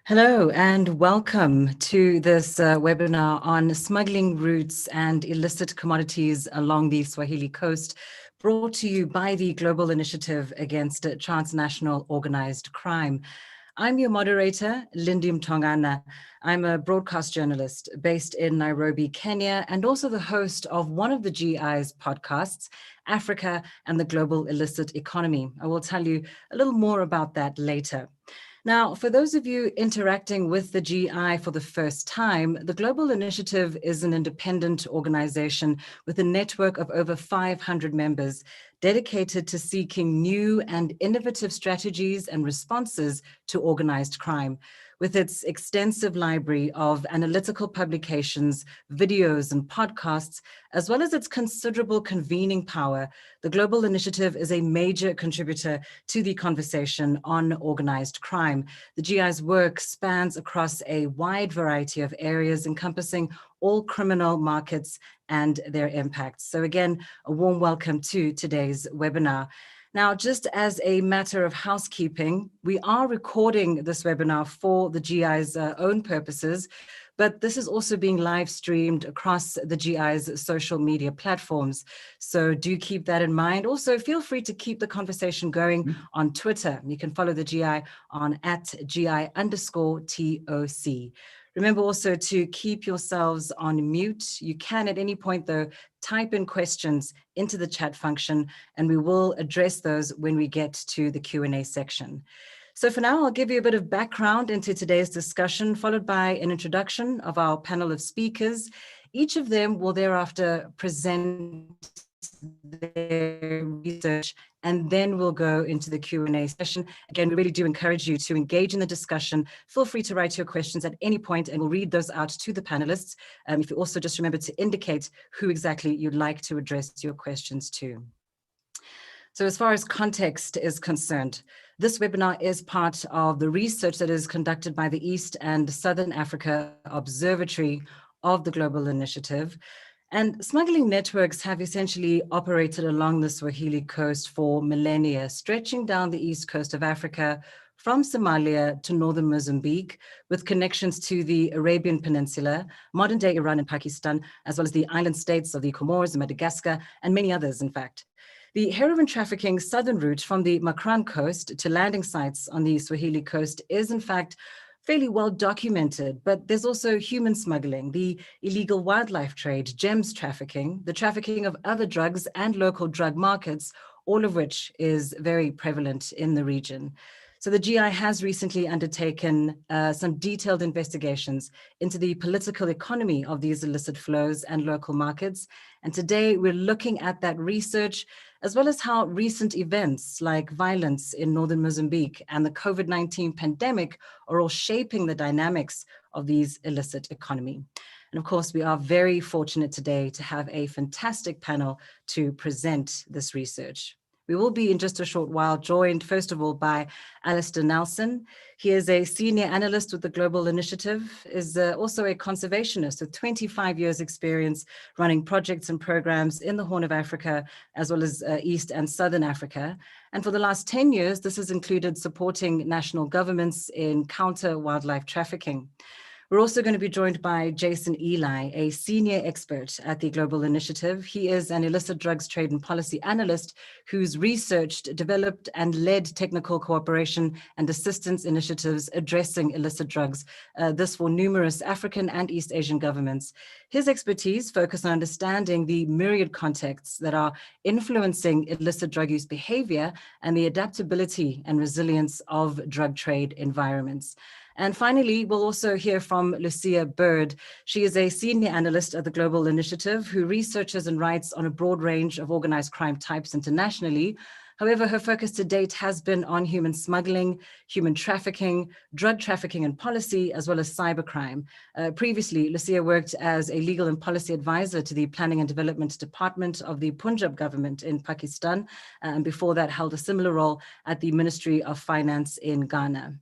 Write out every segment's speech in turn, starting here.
Hello and welcome to this webinar on smuggling routes and illicit commodities along the Swahili Coast, brought to you by the Global Initiative Against Transnational Organized Crime. I'm your moderator, Lindy Mtongana. I'm a broadcast journalist based in Nairobi, Kenya, and also the host of one of the GI's podcasts, Africa and the Global Illicit Economy. I will tell you a little more about that later. Now, for those of you interacting with the GI for the first time, the Global Initiative is an independent organization with a network of over 500 members dedicated to seeking new and innovative strategies and responses to organized crime. With its extensive library of analytical publications, videos, and podcasts, as well as its considerable convening power, the Global Initiative is a major contributor to the conversation on organized crime. The GI's work spans across a wide variety of areas encompassing all criminal markets and their impacts. So again, a warm welcome to today's webinar. Now, just as a matter of housekeeping, we are recording this webinar for the GI's own purposes, but this is also being live streamed across the GI's social media platforms. So do keep that in mind. Also, feel free to keep the conversation going on Twitter. You can follow the GI on @GI_TOC. Remember also to keep yourselves on mute. You can at any point, though, type in questions into the chat function, and we will address those when we get to the Q&A section. So for now, I'll give you a bit of background into today's discussion, followed by an introduction of our panel of speakers. Each of them will thereafter present their research, and then we'll go into the Q&A session. Again, we really do encourage you to engage in the discussion. Feel free to write your questions at any point, and we'll read those out to the panelists. If you also just remember to indicate who exactly you'd like to address your questions to. So as far as context is concerned, this webinar is part of the research that is conducted by the East and Southern Africa Observatory of the Global Initiative. And smuggling networks have essentially operated along the Swahili Coast for millennia, stretching down the east coast of Africa from Somalia to northern Mozambique, with connections to the Arabian peninsula, modern-day Iran and Pakistan, as well as the island states of the Comoros and Madagascar, and many others, in fact. The heroin trafficking southern route from the Makran coast to landing sites on the Swahili Coast is, in fact, fairly well documented, but there's also human smuggling, the illegal wildlife trade, gems trafficking, the trafficking of other drugs and local drug markets, all of which is very prevalent in the region. So the GI has recently undertaken some detailed investigations into the political economy of these illicit flows and local markets. And today we're looking at that research, as well as how recent events like violence in northern Mozambique and the COVID-19 pandemic are all shaping the dynamics of these illicit economy. And of course, we are very fortunate today to have a fantastic panel to present this research. We will be in just a short while joined, first of all, by Alistair Nelson. He is a senior analyst with the Global Initiative, is also a conservationist with 25 years experience running projects and programs in the Horn of Africa, as well as East and Southern Africa. And for the last 10 years, this has included supporting national governments in counter wildlife trafficking. We're also going to be joined by Jason Eli, a senior expert at the Global Initiative. He is an illicit drugs trade and policy analyst who's researched, developed, and led technical cooperation and assistance initiatives addressing illicit drugs, this for numerous African and East Asian governments. His expertise focuses on understanding the myriad contexts that are influencing illicit drug use behavior and the adaptability and resilience of drug trade environments. And finally, we'll also hear from Lucia Bird. She is a senior analyst at the Global Initiative who researches and writes on a broad range of organized crime types internationally. However, her focus to date has been on human smuggling, human trafficking, drug trafficking and policy, as well as cybercrime. Previously, Lucia worked as a legal and policy advisor to the Planning and Development Department of the Punjab government in Pakistan, and before that held a similar role at the Ministry of Finance in Ghana.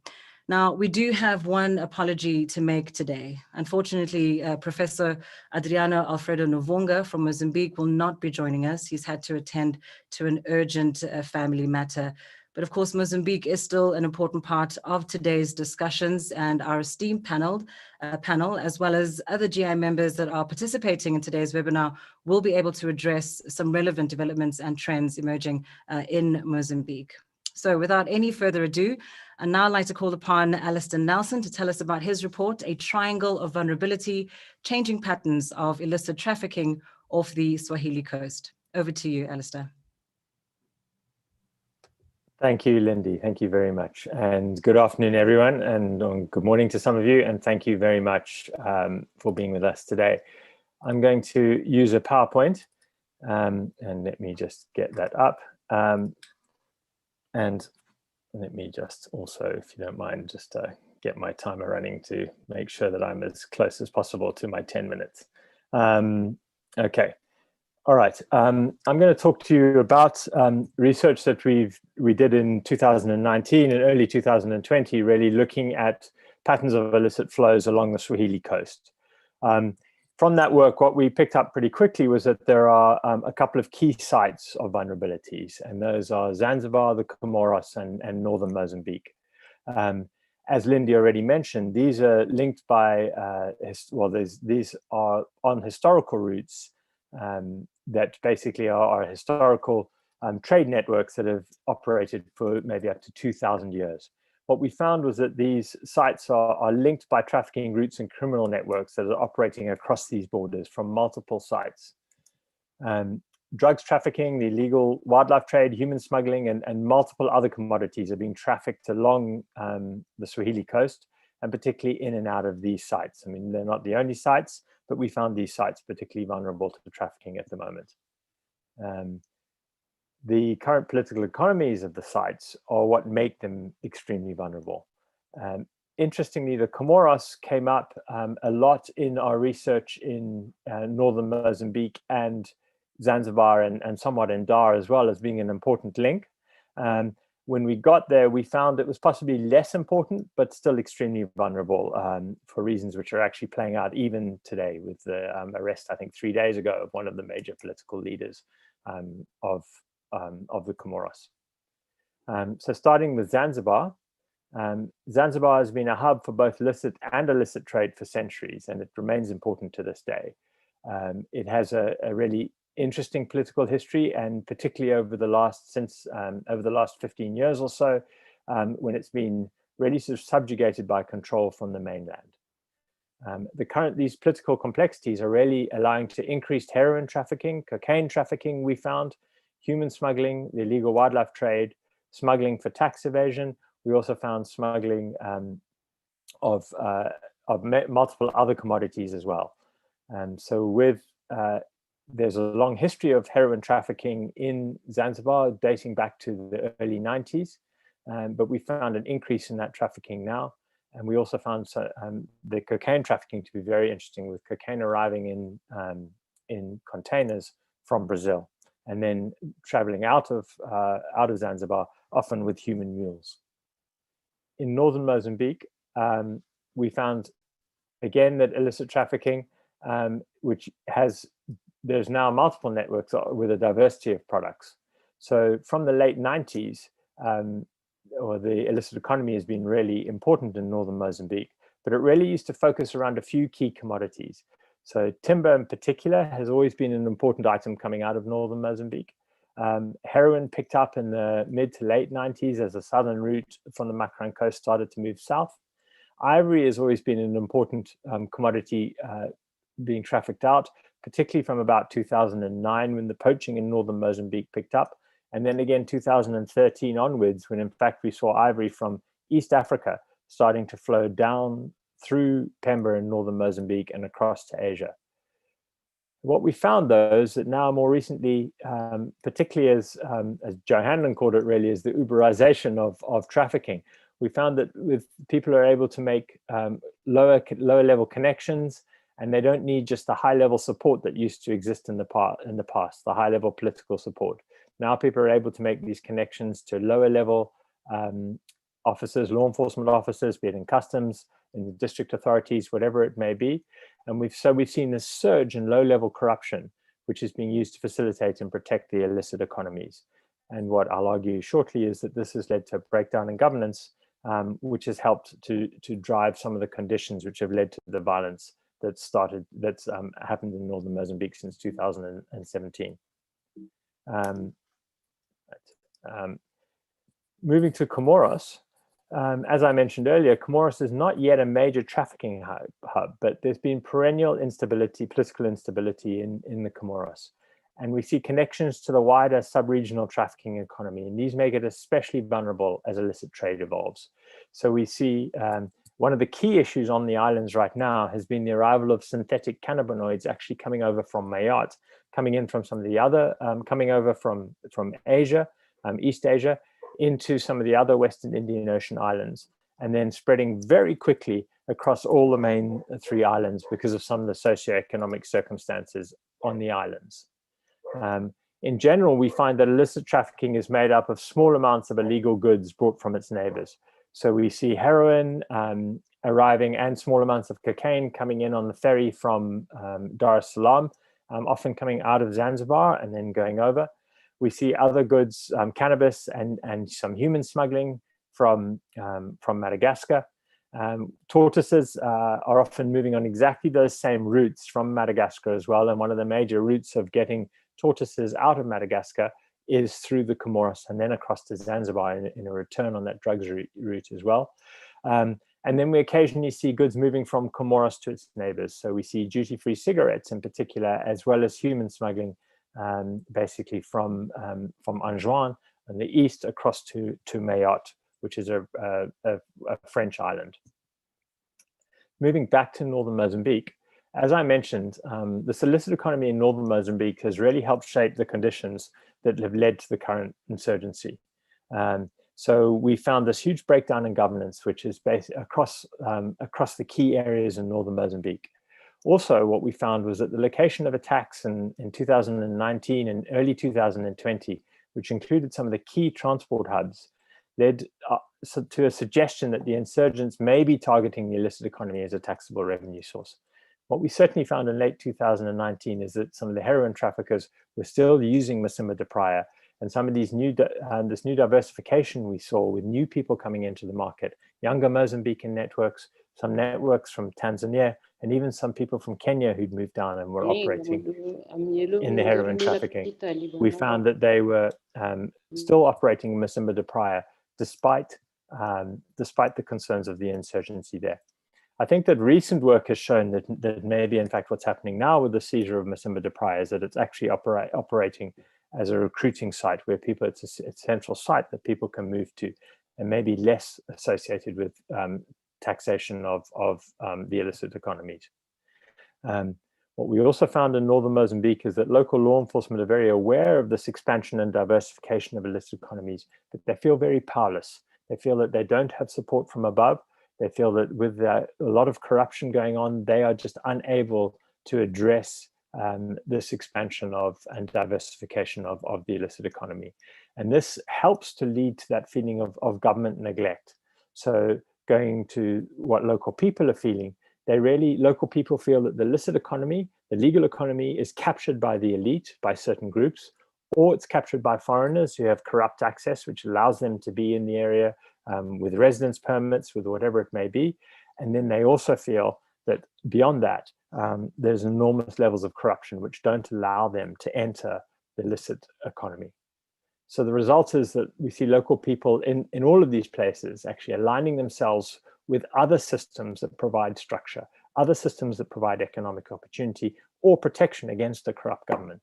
Now, we do have one apology to make today. Unfortunately, Professor Adriano Alfredo Novonga from Mozambique will not be joining us. He's had to attend to an urgent family matter. But of course, Mozambique is still an important part of today's discussions, and our esteemed panel, as well as other GI members that are participating in today's webinar, will be able to address some relevant developments and trends emerging in Mozambique. So without any further ado, I'd now like to call upon Alistair Nelson to tell us about his report, A Triangle of Vulnerability, Changing Patterns of Illicit Trafficking off the Swahili Coast. Over to you, Alistair. Thank you, Lindy. Thank you very much. And good afternoon, everyone. And good morning to some of you. And thank you very much for being with us today. I'm going to use a PowerPoint. And let me just get that up. And let me just also, if you don't mind, just get my timer running to make sure that I'm as close as possible to my 10 minutes. Okay. All right, I'm going to talk to you about research that we did in 2019 and early 2020, really looking at patterns of illicit flows along the Swahili Coast. From that work, what we picked up pretty quickly was that there are a couple of key sites of vulnerabilities, and those are Zanzibar, the Comoros, and northern Mozambique. As Lindy already mentioned, these are linked by, these are on historical routes that basically are historical trade networks that have operated for maybe up to 2,000 years. What we found was that these sites are linked by trafficking routes and criminal networks that are operating across these borders from multiple sites. Drugs trafficking, the illegal wildlife trade, human smuggling, and multiple other commodities are being trafficked along the Swahili Coast, and particularly in and out of these sites. I mean, they're not the only sites, but we found these sites particularly vulnerable to trafficking at the moment. The current political economies of the sites are what make them extremely vulnerable. Interestingly, the Comoros came up a lot in our research in northern Mozambique and Zanzibar and somewhat in Dar as well, as being an important link. When we got there, we found it was possibly less important, but still extremely vulnerable for reasons which are actually playing out even today with the arrest, I think 3 days ago, of one of the major political leaders of the Comoros. So starting with Zanzibar, Zanzibar has been a hub for both licit and illicit trade for centuries, and it remains important to this day. It has a really interesting political history, and particularly over the last 15 years or so, when it's been really sort of subjugated by control from the mainland. These political complexities are really allowing to increased heroin trafficking, cocaine trafficking, we found, human smuggling, the illegal wildlife trade, smuggling for tax evasion. We also found smuggling of multiple other commodities as well. So there's a long history of heroin trafficking in Zanzibar dating back to the early 90s, but we found an increase in that trafficking now. And we also found the cocaine trafficking to be very interesting, with cocaine arriving in containers from Brazil and then traveling out of Zanzibar, often with human mules. In northern Mozambique, we found again that illicit trafficking, there's now multiple networks with a diversity of products. So from the late 90s, the illicit economy has been really important in northern Mozambique, but it really used to focus around a few key commodities. So timber in particular has always been an important item coming out of northern Mozambique. Heroin picked up in the mid to late 90s as the southern route from the Makran coast started to move south. Ivory has always been an important commodity being trafficked out, particularly from about 2009 when the poaching in northern Mozambique picked up. And then again, 2013 onwards, when in fact we saw ivory from East Africa starting to flow down through Pemba in northern Mozambique and across to Asia. What we found, though, is that now more recently, particularly as Joe Hanlon called it, really is the Uberization of trafficking. We found that with people are able to make lower level connections, and they don't need just the high level support that used to exist in the past, the high level political support. Now people are able to make these connections to lower level officers, law enforcement officers, be it in customs, in the district authorities, whatever it may be. And we've seen this surge in low level corruption, which is being used to facilitate and protect the illicit economies. And what I'll argue shortly is that this has led to a breakdown in governance, which has helped to drive some of the conditions which have led to the violence that's happened in northern Mozambique since 2017. Moving to Comoros, as I mentioned earlier, Comoros is not yet a major trafficking hub, but there's been perennial instability, political instability in the Comoros. And we see connections to the wider sub-regional trafficking economy, and these make it especially vulnerable as illicit trade evolves. So we see one of the key issues on the islands right now has been the arrival of synthetic cannabinoids actually coming over from Mayotte, coming in from some of the other, coming over from Asia, East Asia, into some of the other Western Indian Ocean islands, and then spreading very quickly across all the main 3 islands because of some of the socioeconomic circumstances on the islands. In general, we find that illicit trafficking is made up of small amounts of illegal goods brought from its neighbors. So we see heroin arriving and small amounts of cocaine coming in on the ferry from Dar es Salaam, often coming out of Zanzibar and then going over. We see other goods, cannabis and some human smuggling from Madagascar. Tortoises are often moving on exactly those same routes from Madagascar as well. And one of the major routes of getting tortoises out of Madagascar is through the Comoros and then across to Zanzibar in a return on that drugs route as well. And then we occasionally see goods moving from Comoros to its neighbors. So we see duty-free cigarettes in particular, as well as human smuggling, basically from Anjouan in the east across to Mayotte, which is a French island. Moving back to northern Mozambique, as I mentioned, the illicit economy in northern Mozambique has really helped shape the conditions that have led to the current insurgency. So we found this huge breakdown in governance, which is based across the key areas in northern Mozambique. Also, what we found was that the location of attacks in 2019 and early 2020, which included some of the key transport hubs, led to a suggestion that the insurgents may be targeting the illicit economy as a taxable revenue source. What we certainly found in late 2019 is that some of the heroin traffickers were still using Masimba de Praia, and some of these this new diversification we saw with new people coming into the market, younger Mozambican networks, some networks from Tanzania, and even some people from Kenya who'd moved down and were operating in the heroin trafficking. We found that they were still operating in Masimba de Praia despite the concerns of the insurgency there. I think that recent work has shown that maybe, in fact, what's happening now with the seizure of Masimba de Praia is that it's actually operating as a recruiting site where people, it's a central site that people can move to, and maybe less associated with taxation of the illicit economies. What we also found in northern Mozambique is that local law enforcement are very aware of this expansion and diversification of illicit economies, but they feel very powerless. They feel that they don't have support from above. They feel that with a lot of corruption going on, they are just unable to address this expansion and diversification of the illicit economy. And this helps to lead to that feeling of government neglect. So going to what local people are feeling, local people feel that the illicit economy, the legal economy, is captured by the elite, by certain groups, or it's captured by foreigners who have corrupt access, which allows them to be in the area with residence permits, with whatever it may be. And then they also feel that beyond that, there's enormous levels of corruption which don't allow them to enter the illicit economy. So the result is that we see local people in all of these places actually aligning themselves with other systems that provide structure, other systems that provide economic opportunity or protection against a corrupt government.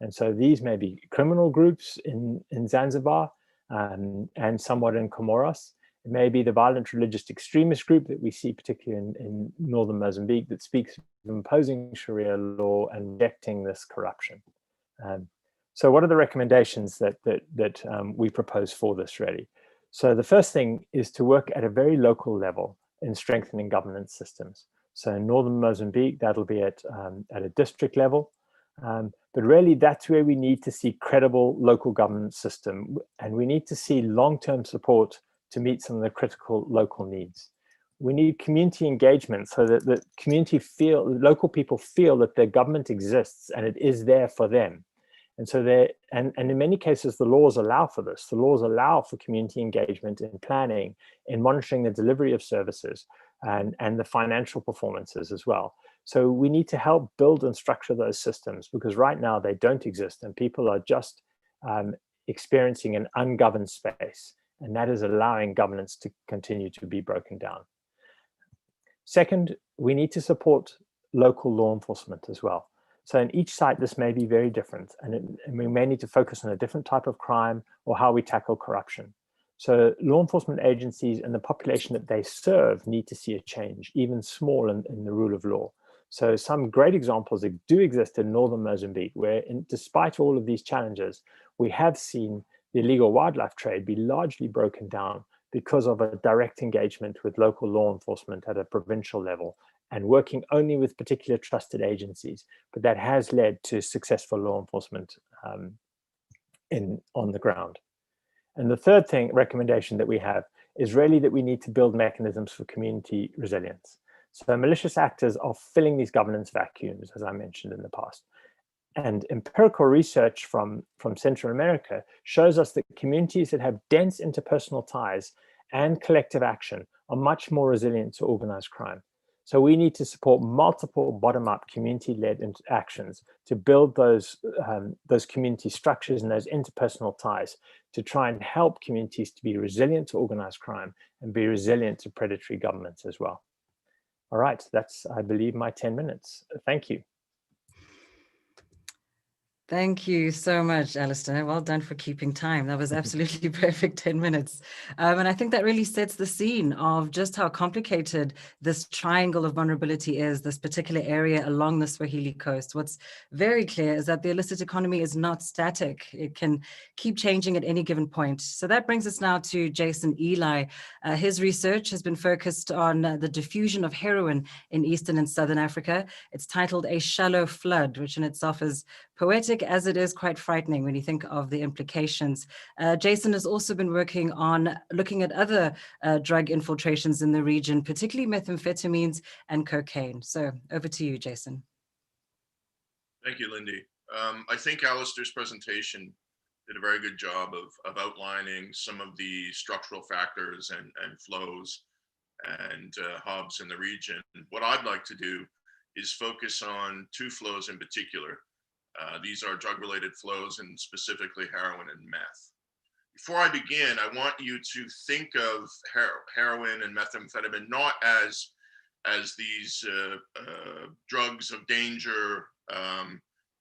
And so these may be criminal groups in Zanzibar and somewhat in Comoros. It may be the violent religious extremist group that we see particularly in northern Mozambique that speaks of imposing Sharia law and rejecting this corruption. So what are the recommendations that we propose for this really? So the first thing is to work at a very local level in strengthening governance systems. So in northern Mozambique, that'll be at a district level. But really, that's where we need to see credible local governance system. And we need to see long-term support to meet some of the critical local needs. We need community engagement so that the local people feel that their government exists and it is there for them. And so and in many cases, the laws allow for this. The laws allow for community engagement in planning, in monitoring the delivery of services, and the financial performances as well. So we need to help build and structure those systems, because right now they don't exist, and people are just experiencing an ungoverned space, and that is allowing governance to continue to be broken down. Second, we need to support local law enforcement as well. So in each site, this may be very different, and we may need to focus on a different type of crime or how we tackle corruption. So law enforcement agencies and the population that they serve need to see a change, even small, in the rule of law. So some great examples that do exist in northern Mozambique, where despite all of these challenges, we have seen the illegal wildlife trade be largely broken down because of a direct engagement with local law enforcement at a provincial level, and working only with particular trusted agencies. But that has led to successful law enforcement on the ground. And the third recommendation that we have is really that we need to build mechanisms for community resilience. So malicious actors are filling these governance vacuums, as I mentioned in the past. And empirical research from Central America shows us that communities that have dense interpersonal ties and collective action are much more resilient to organized crime. So we need to support multiple bottom-up community-led actions to build those community structures and those interpersonal ties to try and help communities to be resilient to organized crime and be resilient to predatory governments as well. All right, that's, I believe, my 10 minutes. Thank you. Thank you so much, Alistair. Well done for keeping time. That was absolutely perfect 10 minutes. And I think that really sets the scene of just how complicated this triangle of vulnerability is, this particular area along the Swahili Coast. What's very clear is that the illicit economy is not static. It can keep changing at any given point. So that brings us now to Jason Eli. His research has been focused on the diffusion of heroin in Eastern and Southern Africa. It's titled A Shallow Flood, which in itself is poetic as it is quite frightening when you think of the implications. Jason has also been working on looking at other drug infiltrations in the region, particularly methamphetamines and cocaine. So over to you, Jason. Thank you, Lindy. I think Alistair's presentation did a very good job of outlining some of the structural factors and flows and hubs in the region. What I'd like to do is focus on two flows in particular. These are drug-related flows, and specifically heroin and meth. Before I begin, I want you to think of heroin and methamphetamine not as these drugs of danger,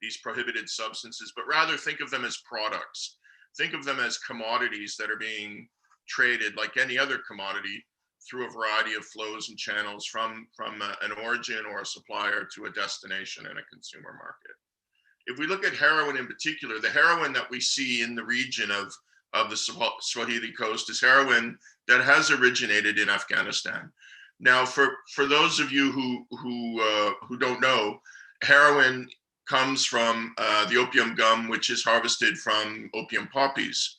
these prohibited substances, but rather think of them as products. Think of them as commodities that are being traded like any other commodity through a variety of flows and channels from an origin or a supplier to a destination in a consumer market. If we look at heroin in particular, the heroin that we see in the region of the Swahili Coast is heroin that has originated in Afghanistan. Now, for those of you who don't know, heroin comes from the opium gum, which is harvested from opium poppies.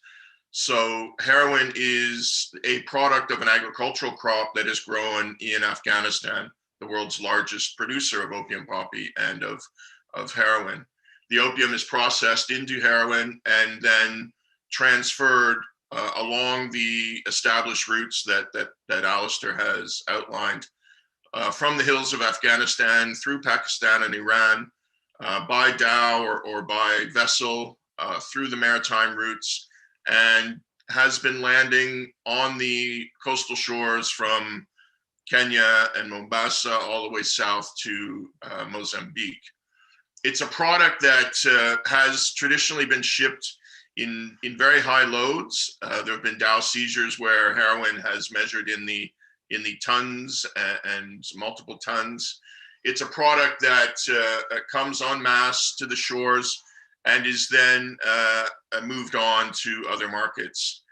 So heroin is a product of an agricultural crop that is grown in Afghanistan, the world's largest producer of opium poppy and of heroin. The opium is processed into heroin and then transferred along the established routes that Alistair has outlined from the hills of Afghanistan through Pakistan and Iran by dhow or by vessel through the maritime routes, and has been landing on the coastal shores from Kenya and Mombasa all the way south to Mozambique. It's a product that has traditionally been shipped in very high loads. There have been dhow seizures where heroin has measured in the tons and multiple tons. It's a product that comes en masse to the shores and is then moved on to other markets.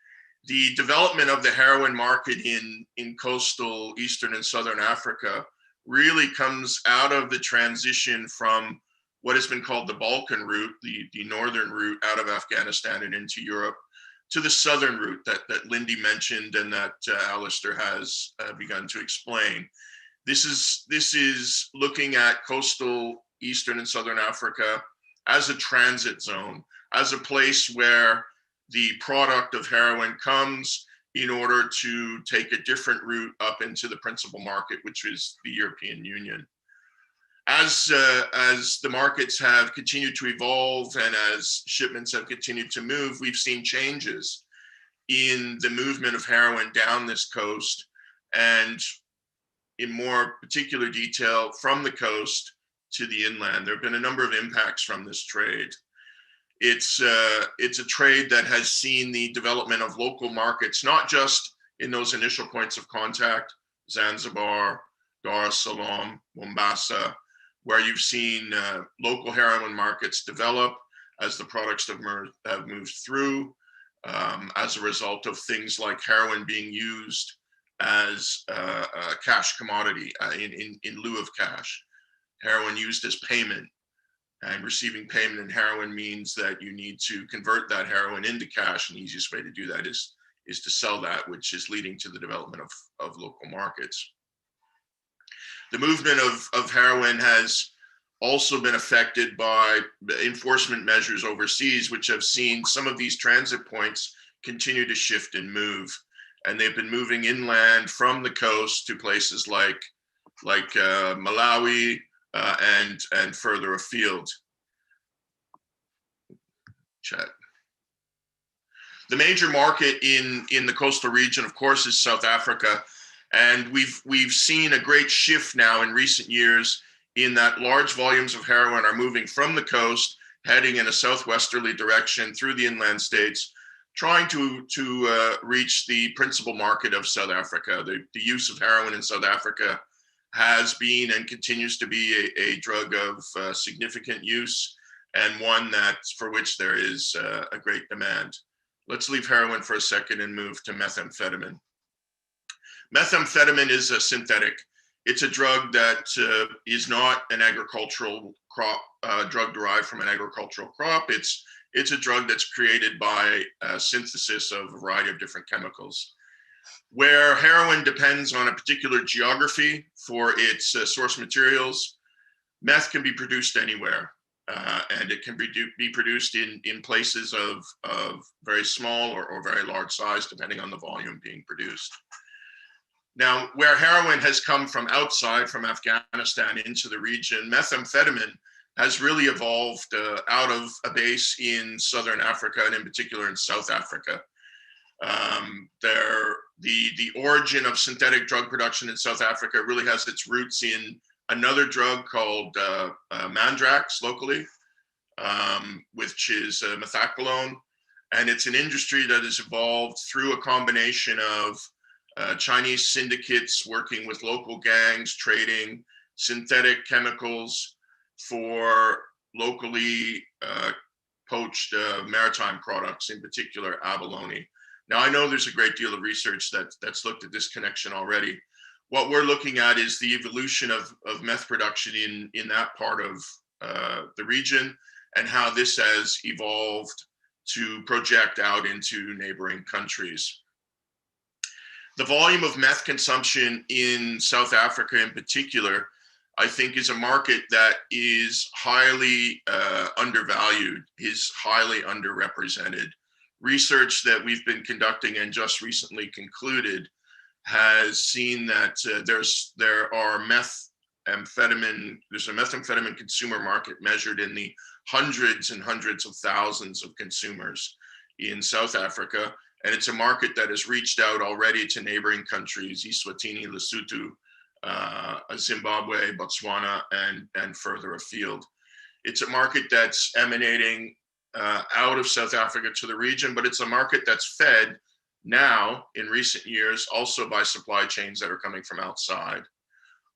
The development of the heroin market in coastal Eastern and Southern Africa really comes out of the transition from what has been called the Balkan route, the northern route out of Afghanistan and into Europe, to the southern route that Lindy mentioned and that Alistair has begun to explain. This is looking at coastal Eastern and Southern Africa as a transit zone, as a place where the product of heroin comes in order to take a different route up into the principal market, which is the European Union. As the markets have continued to evolve and as shipments have continued to move, we've seen changes in the movement of heroin down this coast, and in more particular detail, from the coast to the inland. There have been a number of impacts from this trade. It's a trade that has seen the development of local markets, not just in those initial points of contact, Zanzibar, Dar es Salaam, Mombasa, where you've seen local heroin markets develop as the products have moved through, as a result of things like heroin being used as a cash commodity in lieu of cash. Heroin used as payment, and receiving payment in heroin means that you need to convert that heroin into cash, and the easiest way to do that is to sell that, which is leading to the development of local markets. The movement of heroin has also been affected by enforcement measures overseas, which have seen some of these transit points continue to shift and move. And they've been moving inland from the coast to places like Malawi and further afield. Chat. The major market in the coastal region, of course, is South Africa. And we've seen a great shift now in recent years in that large volumes of heroin are moving from the coast, heading in a southwesterly direction through the inland states, trying to reach the principal market of South Africa. The use of heroin in South Africa has been and continues to be a drug of significant use, and one for which there is a great demand. Let's leave heroin for a second and move to methamphetamine. Methamphetamine is a synthetic. It's a drug that is not an agricultural crop, drug derived from an agricultural crop. It's a drug that's created by synthesis of a variety of different chemicals. Where heroin depends on a particular geography for its source materials, meth can be produced anywhere. And it can be produced in places of very small or very large size, depending on the volume being produced. Now, where heroin has come from outside, from Afghanistan into the region, methamphetamine has really evolved out of a base in Southern Africa, and in particular in South Africa. The origin of synthetic drug production in South Africa really has its roots in another drug called mandrax locally, which is methaclone. And it's an industry that has evolved through a combination of Chinese syndicates working with local gangs, trading synthetic chemicals for locally poached maritime products, in particular abalone. Now, I know there's a great deal of research that's looked at this connection already. What we're looking at is the evolution of meth production in that part of the region, and how this has evolved to project out into neighboring countries. The volume of meth consumption in South Africa in particular, I think, is a market that is highly undervalued, is highly underrepresented. Research that we've been conducting and just recently concluded has seen that there's a methamphetamine consumer market measured in the hundreds and hundreds of thousands of consumers in South Africa. And it's a market that has reached out already to neighboring countries, Eswatini, Lesotho, Zimbabwe, Botswana, and further afield. It's a market that's emanating out of South Africa to the region, but it's a market that's fed now in recent years also by supply chains that are coming from outside.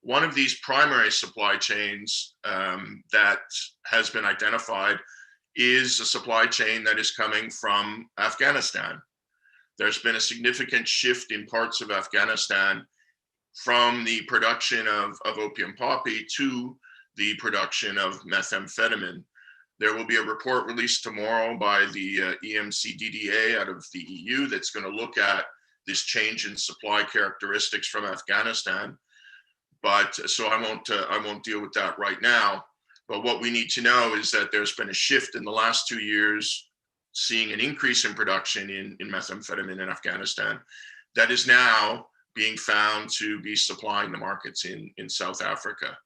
One of these primary supply chains that has been identified is a supply chain that is coming from Afghanistan. There's been a significant shift in parts of Afghanistan from the production of opium poppy to the production of methamphetamine. There will be a report released tomorrow by the EMCDDA out of the EU that's going to look at this change in supply characteristics from Afghanistan. But so I won't deal with that right now. But what we need to know is that there's been a shift in the last 2 years, seeing an increase in production in methamphetamine in Afghanistan that is now being found to be supplying the markets in South Africa.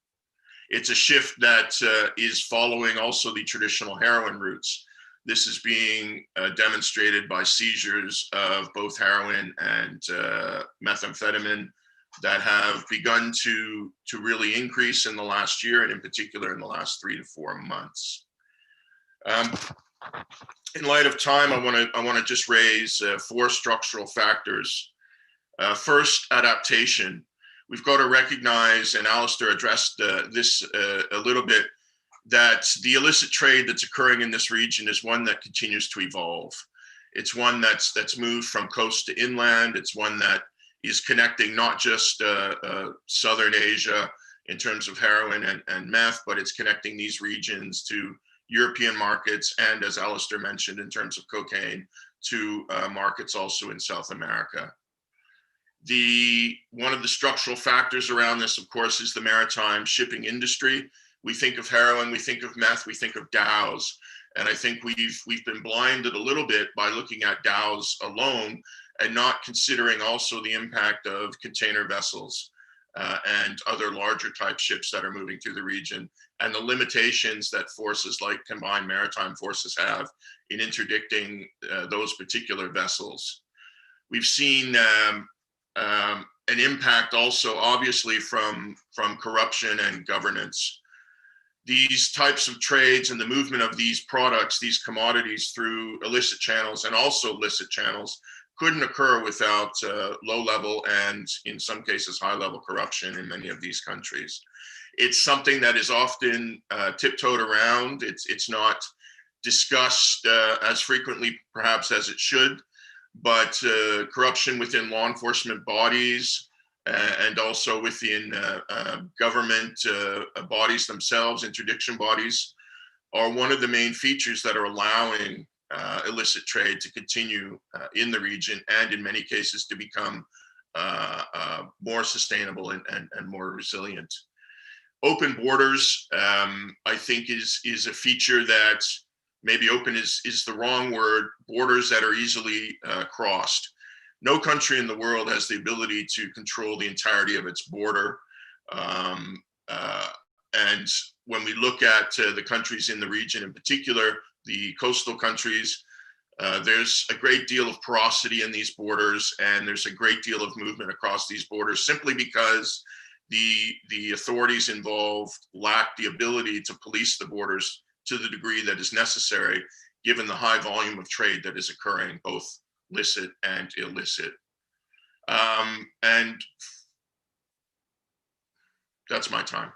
It's a shift that is following also the traditional heroin routes. This is being demonstrated by seizures of both heroin and methamphetamine that have begun to really increase in the last year, and in particular in the last 3 to 4 months. In light of time, I want to just raise 4 structural factors. First, adaptation. We've got to recognize, and Alistair addressed this a little bit, that the illicit trade that's occurring in this region is one that continues to evolve. It's one that's moved from coast to inland. It's one that is connecting not just Southern Asia in terms of heroin and meth, but it's connecting these regions to European markets, and as Alistair mentioned, in terms of cocaine, to markets also in South America. One of the structural factors around this, of course, is the maritime shipping industry. We think of heroin, we think of meth, we think of dhows. And I think we've been blinded a little bit by looking at dhows alone and not considering also the impact of container vessels and other larger type ships that are moving through the region, and the limitations that forces like combined maritime forces have in interdicting those particular vessels. We've seen an impact also obviously from corruption and governance. These types of trades and the movement of these products, these commodities through illicit channels and also licit channels couldn't occur without low level and in some cases high level corruption in many of these countries. It's something that is often tiptoed around. It's not discussed as frequently perhaps as it should, but corruption within law enforcement bodies and also within government bodies themselves, interdiction bodies, are one of the main features that are allowing illicit trade to continue in the region, and in many cases to become more sustainable and more resilient. Open borders, I think, is a feature that maybe open is the wrong word, borders that are easily crossed. No country in the world has the ability to control the entirety of its border. And when we look at the countries in the region, in particular, the coastal countries, there's a great deal of porosity in these borders, and there's a great deal of movement across these borders simply because the authorities involved lack the ability to police the borders to the degree that is necessary, given the high volume of trade that is occurring, both licit and illicit. And that's my time.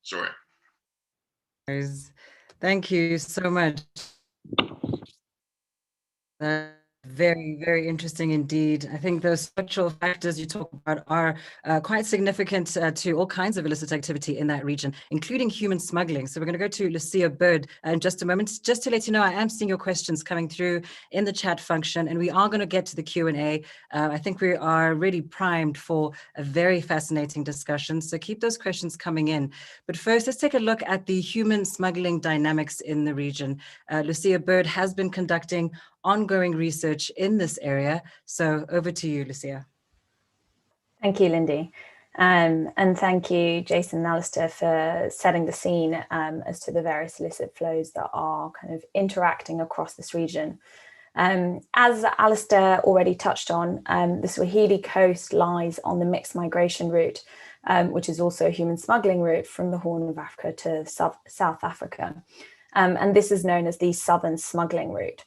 Sorry. Thank you so much. Very, very interesting indeed. I think those structural factors you talk about are quite significant to all kinds of illicit activity in that region, including human smuggling. So we're going to go to Lucia Bird in just a moment. Just to let you know, I am seeing your questions coming through in the chat function, and we are going to get to the Q&A. I think we are really primed for a very fascinating discussion. So keep those questions coming in. But first, let's take a look at the human smuggling dynamics in the region. Lucia Bird has been conducting ongoing research in this area. So over to you, Lucia. Thank you, Lindy. And thank you, Jason and Alistair, for setting the scene as to the various illicit flows that are kind of interacting across this region. As Alistair already touched on, the Swahili Coast lies on the mixed migration route, which is also a human smuggling route from the Horn of Africa to South Africa. And this is known as the Southern Smuggling Route.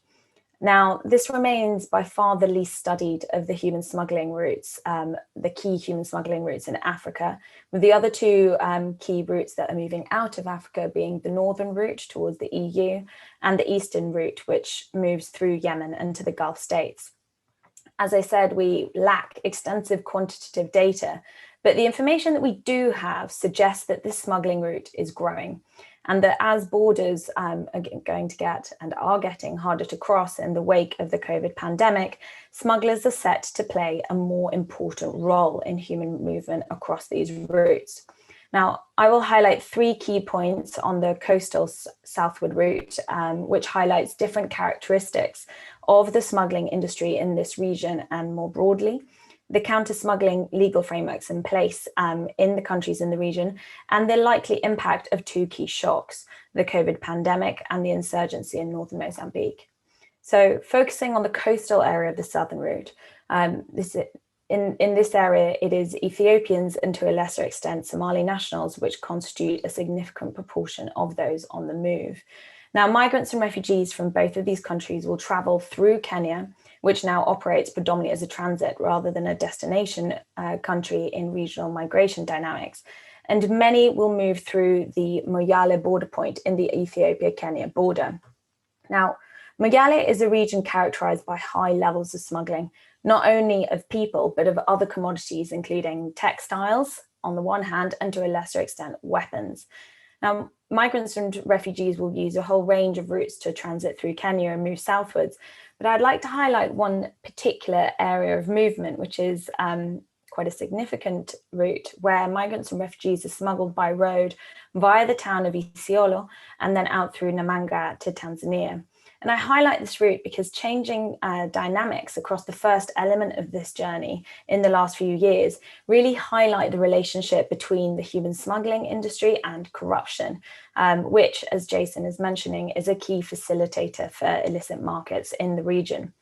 Now, this remains by far the least studied of the human smuggling routes, the key human smuggling routes in Africa, with the other two key routes that are moving out of Africa being the northern route towards the EU and the eastern route, which moves through Yemen and to the Gulf states. As I said, we lack extensive quantitative data, but the information that we do have suggests that this smuggling route is growing, and that as borders are going to get and are getting harder to cross in the wake of the COVID pandemic, smugglers are set to play a more important role in human movement across these routes. Now, I will highlight 3 key points on the coastal southward route, which highlights different characteristics of the smuggling industry in this region and more broadly, the counter-smuggling legal frameworks in place in the countries in the region, and the likely impact of 2 key shocks, the COVID pandemic and the insurgency in northern Mozambique. So focusing on the coastal area of the southern route, in this area, it is Ethiopians and to a lesser extent Somali nationals, which constitute a significant proportion of those on the move. Now, migrants and refugees from both of these countries will travel through Kenya, which now operates predominantly as a transit rather than a destination country in regional migration dynamics. And many will move through the Moyale border point in the Ethiopia-Kenya border. Now, Moyale is a region characterized by high levels of smuggling, not only of people, but of other commodities, including textiles on the one hand, and to a lesser extent, weapons. Now, migrants and refugees will use a whole range of routes to transit through Kenya and move southwards, but I'd like to highlight one particular area of movement, which is quite a significant route where migrants and refugees are smuggled by road via the town of Isiolo and then out through Namanga to Tanzania. And I highlight this route because changing dynamics across the first element of this journey in the last few years really highlight the relationship between the human smuggling industry and corruption, which, as Jason is mentioning, is a key facilitator for illicit markets in the region.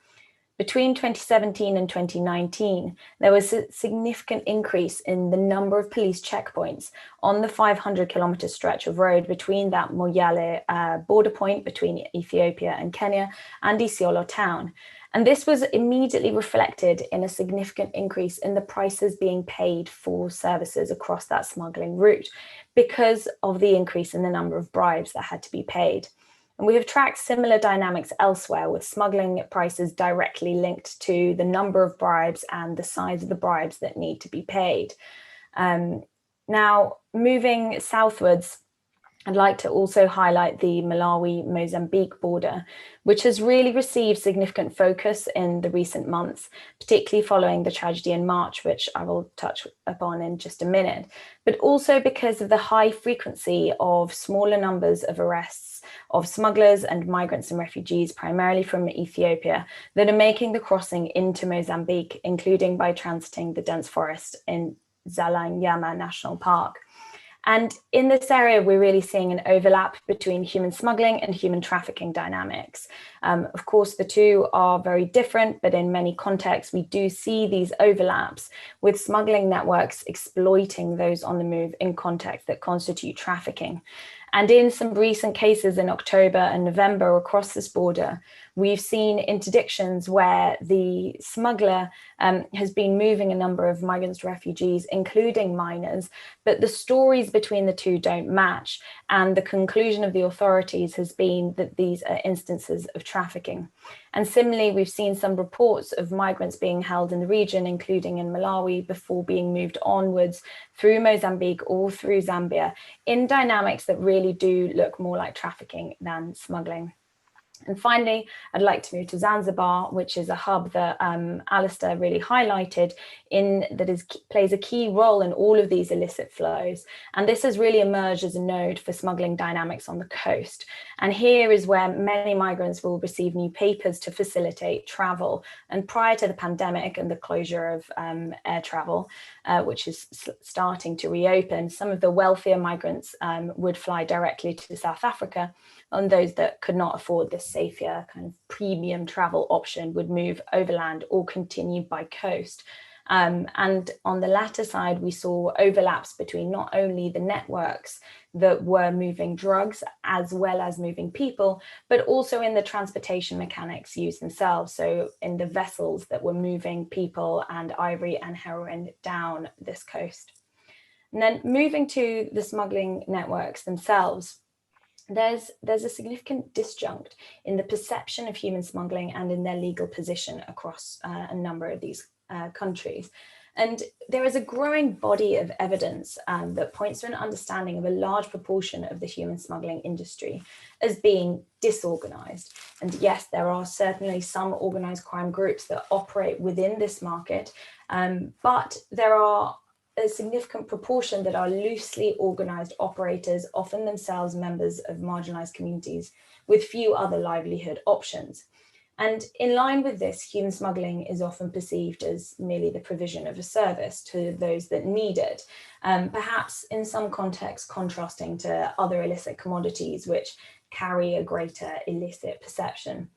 Between 2017 and 2019, there was a significant increase in the number of police checkpoints on the 500-kilometer stretch of road between that Moyale border point between Ethiopia and Kenya and Isiolo town. And this was immediately reflected in a significant increase in the prices being paid for services across that smuggling route because of the increase in the number of bribes that had to be paid. And we have tracked similar dynamics elsewhere, with smuggling prices directly linked to the number of bribes and the size of the bribes that need to be paid. Now, moving southwards, I'd like to also highlight the Malawi-Mozambique border, which has really received significant focus in the recent months, particularly following the tragedy in March, which I will touch upon in just a minute, but also because of the high frequency of smaller numbers of arrests of smugglers and migrants and refugees, primarily from Ethiopia, that are making the crossing into Mozambique, including by transiting the dense forest in Zalanyama National Park. And in this area, we're really seeing an overlap between human smuggling and human trafficking dynamics. Of course, the two are very different, but in many contexts, we do see these overlaps with smuggling networks exploiting those on the move in contexts that constitute trafficking. And in some recent cases in October and November across this border, we've seen interdictions where the smuggler has been moving a number of migrants, refugees, including minors, but the stories between the two don't match. And the conclusion of the authorities has been that these are instances of trafficking. And similarly, we've seen some reports of migrants being held in the region, including in Malawi, before being moved onwards through Mozambique or through Zambia, in dynamics that really do look more like trafficking than smuggling. And finally, I'd like to move to Zanzibar, which is a hub that Alistair really highlighted plays a key role in all of these illicit flows. And this has really emerged as a node for smuggling dynamics on the coast. And here is where many migrants will receive new papers to facilitate travel. And prior to the pandemic and the closure of air travel, which is starting to reopen, some of the wealthier migrants would fly directly to South Africa, and those that could not afford this safer kind of premium travel option would move overland or continue by coast. And on the latter side, we saw overlaps between not only the networks that were moving drugs as well as moving people, but also in the transportation mechanics used themselves. So in the vessels that were moving people and ivory and heroin down this coast. And then moving to the smuggling networks themselves, there's a significant disjunct in the perception of human smuggling and in their legal position across a number of these countries. And there is a growing body of evidence that points to an understanding of a large proportion of the human smuggling industry as being disorganized. And yes, there are certainly some organized crime groups that operate within this market, but there are a significant proportion that are loosely organized operators, often themselves members of marginalized communities with few other livelihood options. And in line with this, human smuggling is often perceived as merely the provision of a service to those that need it, perhaps in some contexts contrasting to other illicit commodities which carry a greater illicit perception.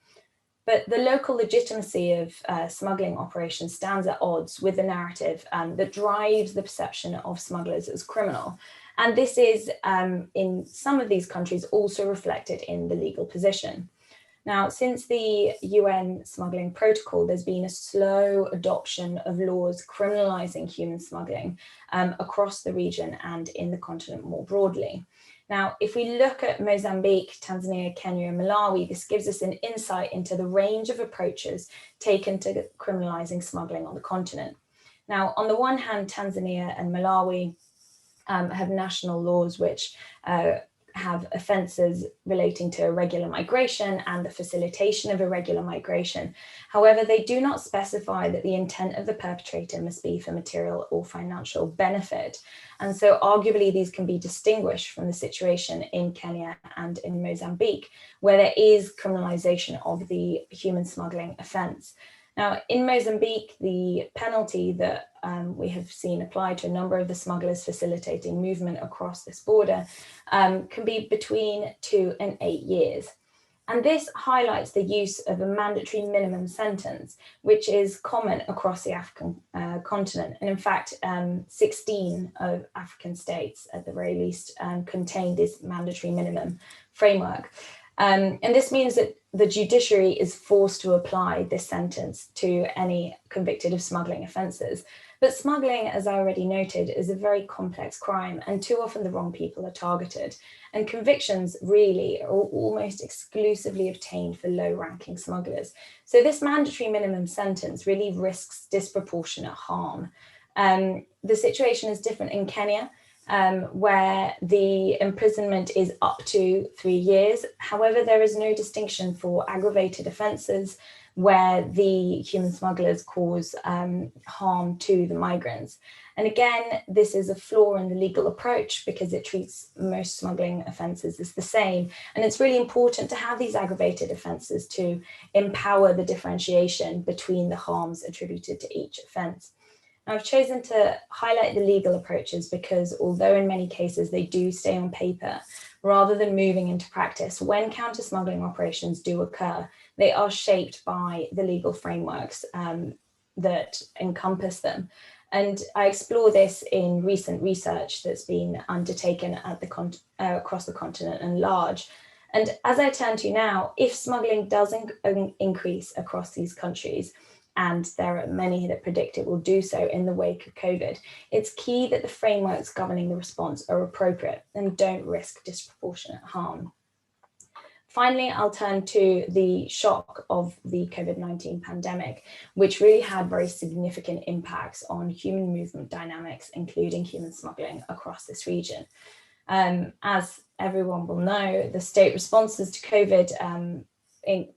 But the local legitimacy of smuggling operations stands at odds with the narrative that drives the perception of smugglers as criminal. And this is, in some of these countries, also reflected in the legal position. Now, since the UN smuggling protocol, there's been a slow adoption of laws criminalizing human smuggling across the region and in the continent more broadly. Now, if we look at Mozambique, Tanzania, Kenya, and Malawi, this gives us an insight into the range of approaches taken to criminalizing smuggling on the continent. Now, on the one hand, Tanzania and Malawi have national laws which have offences relating to irregular migration and the facilitation of irregular migration. However, they do not specify that the intent of the perpetrator must be for material or financial benefit. And so arguably these can be distinguished from the situation in Kenya and in Mozambique, where there is criminalisation of the human smuggling offence. Now, in Mozambique, the penalty that we have seen applied to a number of the smugglers facilitating movement across this border can be between 2 and 8 years. And this highlights the use of a mandatory minimum sentence, which is common across the African continent. And in fact, 16 of African states, at the very least, contain this mandatory minimum framework. And this means that the judiciary is forced to apply this sentence to any convicted of smuggling offences. But smuggling, as I already noted, is a very complex crime, and too often the wrong people are targeted. And convictions really are almost exclusively obtained for low-ranking smugglers. So this mandatory minimum sentence really risks disproportionate harm. The situation is different in Kenya, where the imprisonment is up to 3 years. However, there is no distinction for aggravated offences where the human smugglers cause harm to the migrants. And again, this is a flaw in the legal approach because it treats most smuggling offences as the same. And it's really important to have these aggravated offences to empower the differentiation between the harms attributed to each offence. I've chosen to highlight the legal approaches because although in many cases they do stay on paper, rather than moving into practice, when counter-smuggling operations do occur, they are shaped by the legal frameworks that encompass them. And I explore this in recent research that's been undertaken at across the continent and large. And as I turn to now, if smuggling does increase across these countries, and there are many that predict it will do so in the wake of COVID, it's key that the frameworks governing the response are appropriate and don't risk disproportionate harm. Finally, I'll turn to the shock of the COVID-19 pandemic, which really had very significant impacts on human movement dynamics, including human smuggling across this region. As everyone will know, the state responses to COVID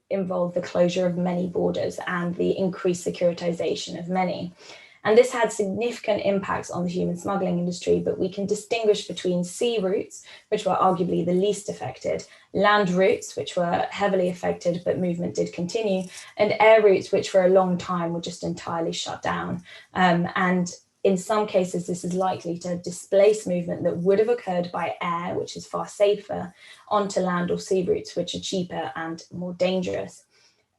involved the closure of many borders and the increased securitization of many. And this had significant impacts on the human smuggling industry, but we can distinguish between sea routes, which were arguably the least affected, land routes, which were heavily affected, but movement did continue, and air routes, which for a long time were just entirely shut down. And in some cases, this is likely to displace movement that would have occurred by air, which is far safer, onto land or sea routes, which are cheaper and more dangerous.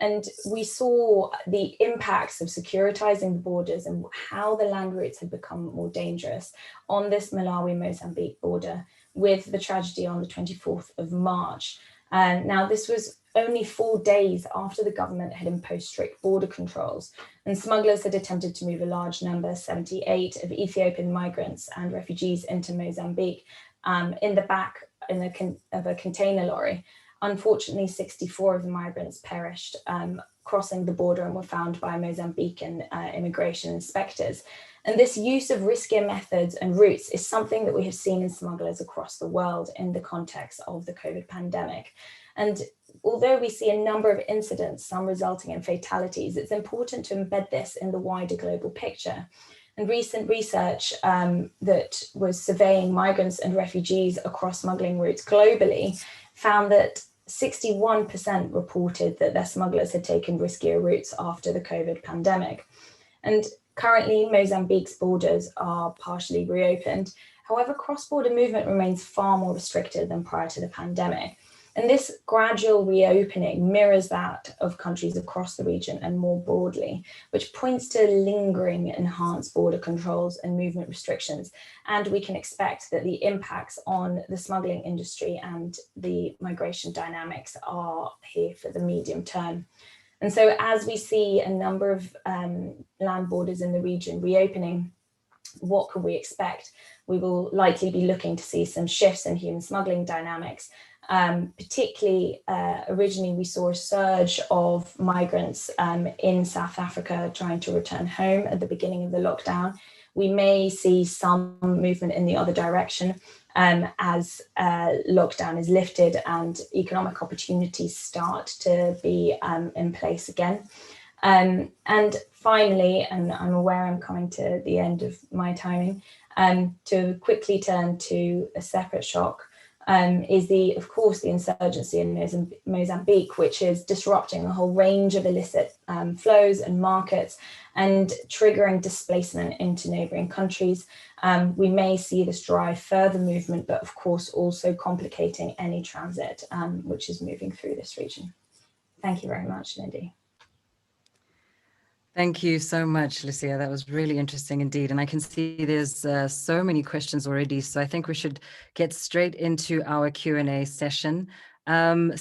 And we saw the impacts of securitizing the borders and how the land routes had become more dangerous on this Malawi-Mozambique border with the tragedy on the 24th of March. Now, this was only 4 days after the government had imposed strict border controls, and smugglers had attempted to move a large number, 78, of Ethiopian migrants and refugees into Mozambique in the back of a container lorry. Unfortunately, 64 of the migrants perished crossing the border and were found by Mozambican immigration inspectors. And this use of riskier methods and routes is something that we have seen in smugglers across the world in the context of the COVID pandemic. And although we see a number of incidents, some resulting in fatalities, it's important to embed this in the wider global picture. And recent research that was surveying migrants and refugees across smuggling routes globally found that 61% reported that their smugglers had taken riskier routes after the COVID pandemic. And currently, Mozambique's borders are partially reopened. However, cross-border movement remains far more restricted than prior to the pandemic. And this gradual reopening mirrors that of countries across the region and more broadly, which points to lingering enhanced border controls and movement restrictions. And we can expect that the impacts on the smuggling industry and the migration dynamics are here for the medium term. And so as we see a number of land borders in the region reopening, what can we expect? We will likely be looking to see some shifts in human smuggling dynamics. Particularly, originally we saw a surge of migrants in South Africa trying to return home at the beginning of the lockdown. We may see some movement in the other direction as lockdown is lifted and economic opportunities start to be in place again. And finally, and I'm aware I'm coming to the end of my timing, to quickly turn to a separate shock, is of course, the insurgency in Mozambique, which is disrupting a whole range of illicit flows and markets and triggering displacement into neighbouring countries. We may see this drive further movement, but of course also complicating any transit which is moving through this region. Thank you very much, Lindy. Thank you so much, Lucia. That was really interesting indeed. And I can see there's so many questions already. So I think we should get straight into our Q&A session. Some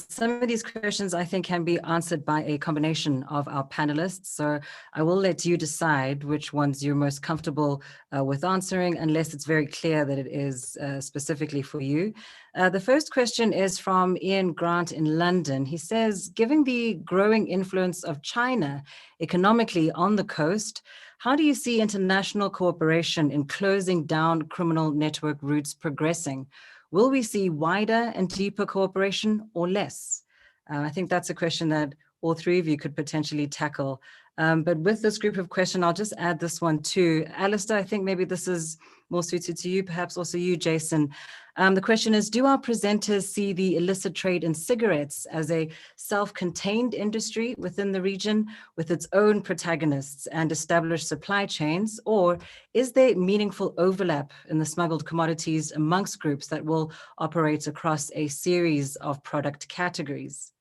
of these questions I think can be answered by a combination of our panelists. So I will let you decide which ones you're most comfortable with answering, unless it's very clear that it is specifically for you. The first question is from Ian Grant in London. He says, given the growing influence of China economically on the coast, how do you see international cooperation in closing down criminal network routes progressing? Will we see wider and deeper cooperation or less? I think that's a question that all three of you could potentially tackle. But with this group of questions, I'll just add this one too. Alistair, I think maybe this is more suited to you, perhaps also you, Jason. The question is, do our presenters see the illicit trade in cigarettes as a self-contained industry within the region with its own protagonists and established supply chains, or is there meaningful overlap in the smuggled commodities amongst groups that will operate across a series of product categories?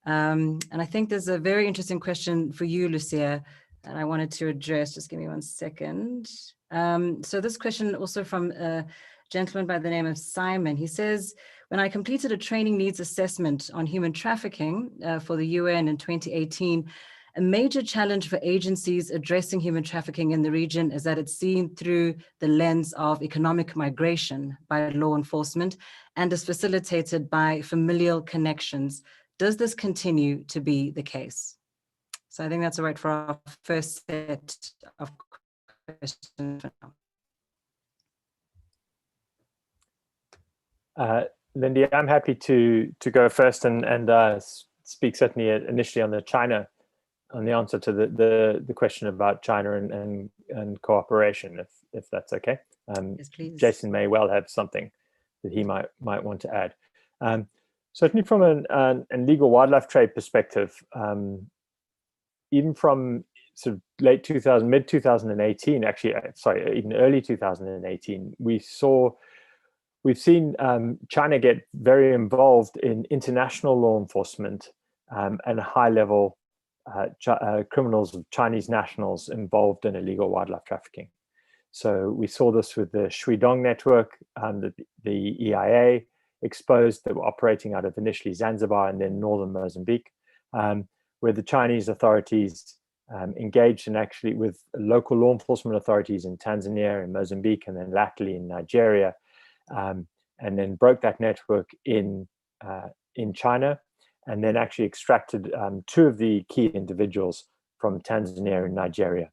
And I think there's a very interesting question for you, Lucia, that I wanted to address. Just give me 1 second. So this question also from a gentleman by the name of Simon. He says, when I completed a training needs assessment on human trafficking for the UN in 2018, a major challenge for agencies addressing human trafficking in the region is that it's seen through the lens of economic migration by law enforcement and is facilitated by familial connections. Does this continue to be the case? So I think that's all right for our first set of questions for now. Lindy, I'm happy to go first and speak certainly initially on the answer to the question about China and cooperation, if that's okay. Yes, please. Jason may well have something that he might want to add. Certainly from an illegal wildlife trade perspective, even from sort of late 2000, mid 2018, actually, sorry, even early 2018, we've seen China get very involved in international law enforcement and high-level criminals of Chinese nationals involved in illegal wildlife trafficking. So we saw this with the Shuidong network, the EIA exposed that were operating out of initially Zanzibar and then northern Mozambique, where the Chinese authorities engaged in actually with local law enforcement authorities in Tanzania and Mozambique, and then latterly in Nigeria, and then broke that network in China, and then actually extracted two of the key individuals from Tanzania and Nigeria.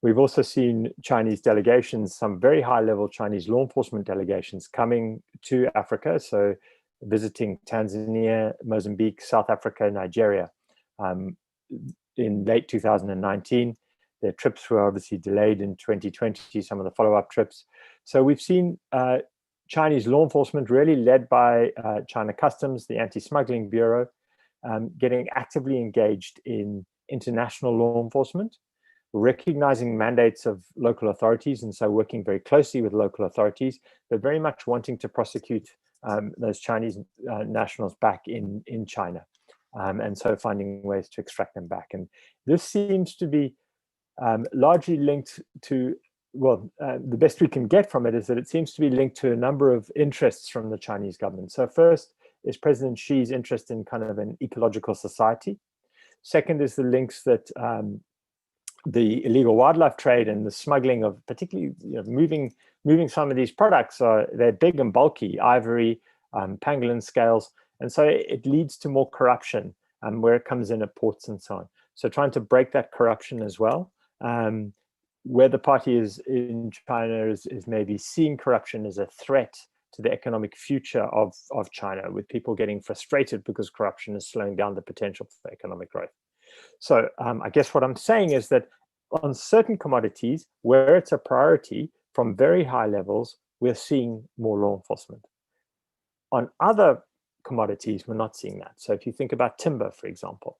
We've also seen Chinese delegations, some very high-level Chinese law enforcement delegations coming to Africa, so visiting Tanzania, Mozambique, South Africa, Nigeria in late 2019, their trips were obviously delayed in 2020, some of the follow-up trips. So we've seen Chinese law enforcement, really led by China Customs, the Anti-Smuggling Bureau, getting actively engaged in international law enforcement, recognizing mandates of local authorities, and so working very closely with local authorities, but very much wanting to prosecute those Chinese nationals back in China, and so finding ways to extract them back. And this seems to be largely linked to, well, the best we can get from it is that it seems to be linked to a number of interests from the Chinese government. So first is President Xi's interest in kind of an ecological society. Second is the links that the illegal wildlife trade and the smuggling of, particularly, moving some of these products, they're big and bulky, ivory, pangolin scales, and so it leads to more corruption where it comes in at ports and so on. So trying to break that corruption as well. Where the party is in China is maybe seeing corruption as a threat to the economic future of China, with people getting frustrated because corruption is slowing down the potential for economic growth. So I guess what I'm saying is that on certain commodities, where it's a priority from very high levels, we're seeing more law enforcement. On other commodities, we're not seeing that. So if you think about timber, for example,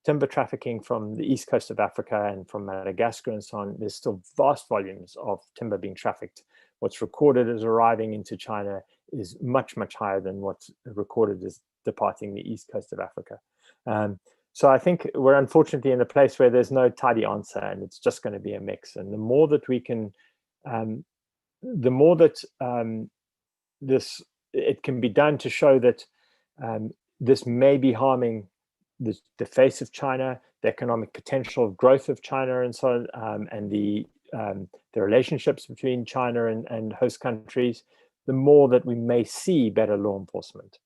timber trafficking from the east coast of Africa and from Madagascar and so on, there's still vast volumes of timber being trafficked. What's recorded as arriving into China is much, much higher than what's recorded as departing the east coast of Africa. So I think we're unfortunately in a place where there's no tidy answer, and it's just going to be a mix. And the more that we can, the more that it can be done to show that this may be harming the face of China, the economic potential of growth of China, and so on, and the relationships between China and host countries, the more that we may see better law enforcement.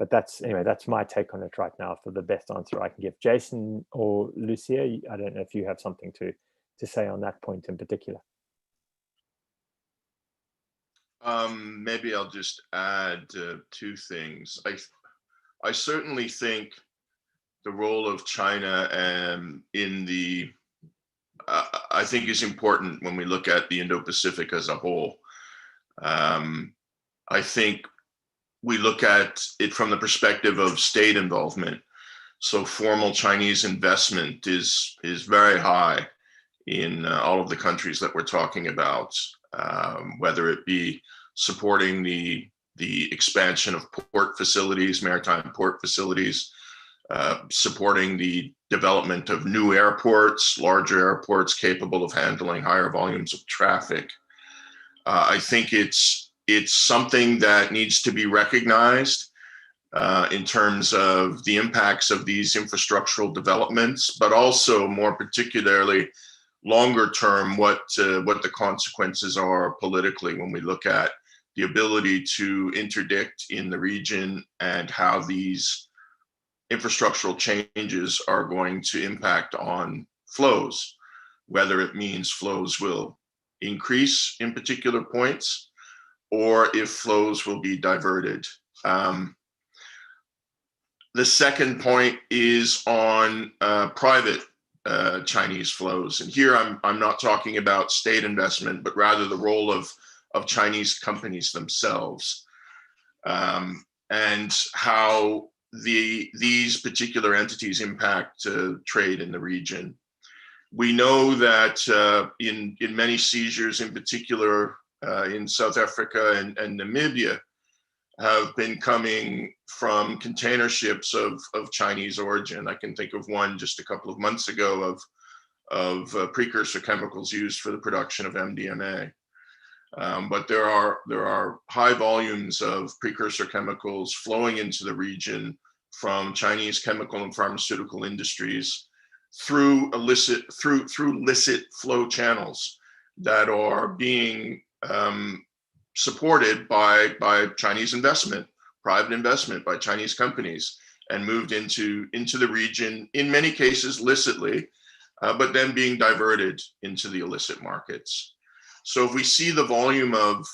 But that's my take on it right now for the best answer I can give. Jason or Lucia, I don't know if you have something to say on that point in particular. Maybe I'll just add two things. I certainly think the role of China in the I think is important when we look at the Indo-Pacific as a whole. I think we look at it from the perspective of state involvement. So formal Chinese investment is very high in all of the countries that we're talking about, whether it be supporting the expansion of port facilities, maritime port facilities, supporting the development of new airports, larger airports capable of handling higher volumes of traffic. I think it's something that needs to be recognized in terms of the impacts of these infrastructural developments, but also more particularly longer term, what the consequences are politically when we look at the ability to interdict in the region and how these infrastructural changes are going to impact on flows, whether it means flows will increase in particular points or if flows will be diverted. The second point is on private Chinese flows. And here I'm not talking about state investment, but rather the role of Chinese companies themselves, and how these particular entities impact trade in the region. We know that in many seizures, in particular in South Africa and Namibia, have been coming from container ships of Chinese origin. I can think of one just a couple of months ago of precursor chemicals used for the production of MDMA. But there are high volumes of precursor chemicals flowing into the region from Chinese chemical and pharmaceutical industries through illicit flow channels that are being supported by Chinese investment, private investment by Chinese companies, and moved into the region, in many cases licitly, but then being diverted into the illicit markets. So if we see the volume of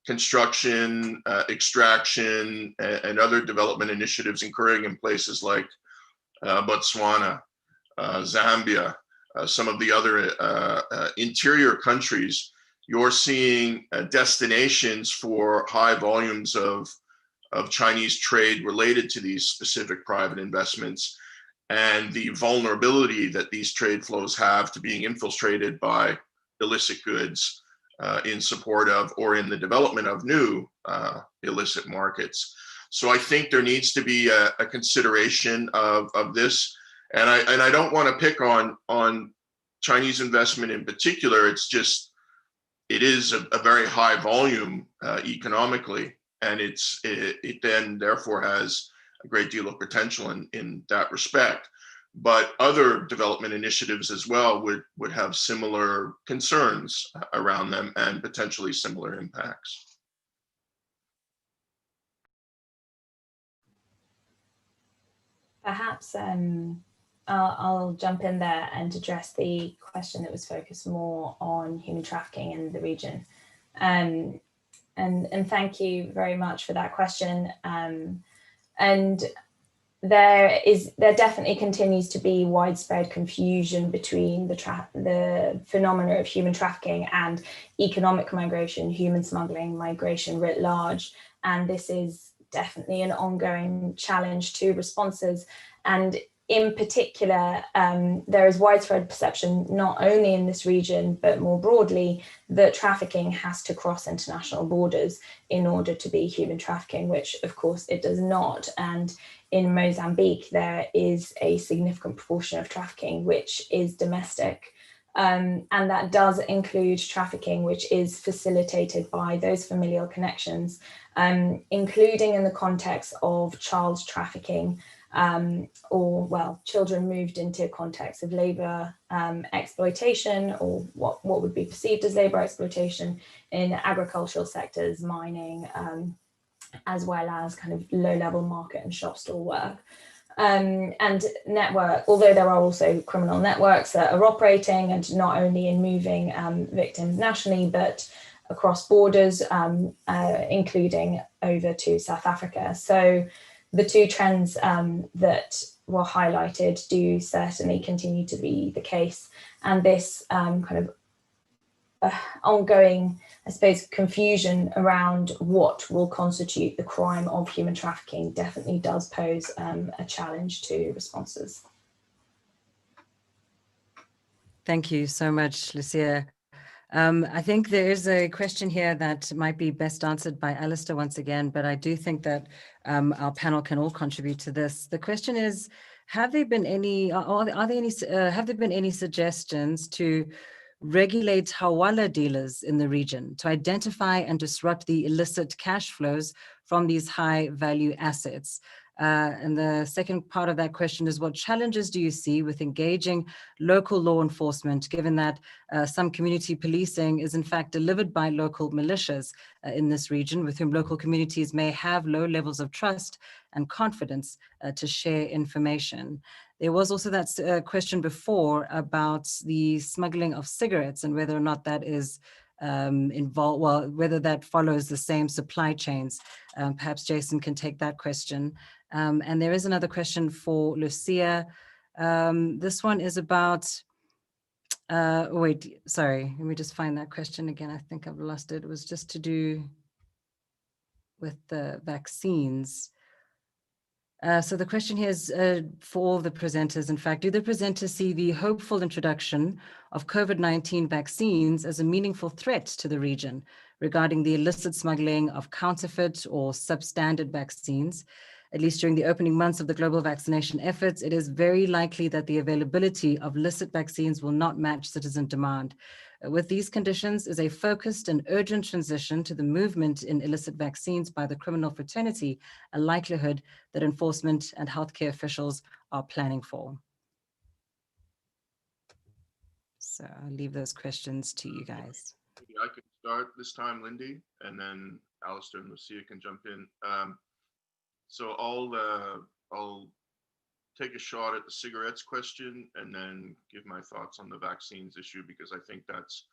construction, extraction, and other development initiatives occurring in places like Botswana, Zambia, some of the other interior countries, you're seeing destinations for high volumes of Chinese trade related to these specific private investments, and the vulnerability that these trade flows have to being infiltrated by illicit goods in support of or in the development of new illicit markets. So I think there needs to be a consideration of this. And I don't want to pick on Chinese investment in particular. It's just, it is a very high volume economically, and it then therefore has a great deal of potential in that respect. But other development initiatives as well would have similar concerns around them and potentially similar impacts. Perhaps I'll jump in there and address the question that was focused more on human trafficking in the region. And thank you very much for that question. And there definitely continues to be widespread confusion between the phenomena of human trafficking and economic migration, human smuggling, migration writ large. And this is definitely an ongoing challenge to responses. And in particular, there is widespread perception, not only in this region, but more broadly, that trafficking has to cross international borders in order to be human trafficking, which of course it does not. And in Mozambique, there is a significant proportion of trafficking which is domestic. And that does include trafficking, which is facilitated by those familial connections, including in the context of child trafficking, or, well, children moved into context of labor exploitation, or what would be perceived as labor exploitation in agricultural sectors, mining, as well as kind of low-level market and shop stall work. And network, although there are also criminal networks that are operating, and not only in moving victims nationally, but across borders, including over to South Africa. So the two trends that were highlighted do certainly continue to be the case. And this kind of ongoing, I suppose, confusion around what will constitute the crime of human trafficking definitely does pose a challenge to responses. Thank you so much, Lucia. I think there is a question here that might be best answered by Alistair once again, but I do think that our panel can all contribute to this. The question is, have there been any suggestions to regulate hawala dealers in the region to identify and disrupt the illicit cash flows from these high value assets? And the second part of that question is, what challenges do you see with engaging local law enforcement, given that some community policing is in fact delivered by local militias in this region, with whom local communities may have low levels of trust and confidence to share information? There was also that question before about the smuggling of cigarettes and whether or not that is involved, well, whether that follows the same supply chains. Perhaps Jason can take that question. And there is another question for Lucia. This one is about, wait, sorry, let me just find that question again. I think I've lost it. It was just to do with the vaccines. So the question here is for all the presenters. In fact, do the presenters see the hopeful introduction of COVID-19 vaccines as a meaningful threat to the region regarding the illicit smuggling of counterfeit or substandard vaccines? At least during the opening months of the global vaccination efforts, it is very likely that the availability of illicit vaccines will not match citizen demand. With these conditions, is a focused and urgent transition to the movement in illicit vaccines by the criminal fraternity a likelihood that enforcement and healthcare officials are planning for? So I'll leave those questions to you guys. Maybe I could start this time, Lindy, and then Alistair and Lucia can jump in. So I'll take a shot at the cigarettes question and then give my thoughts on the vaccines issue, because I think that's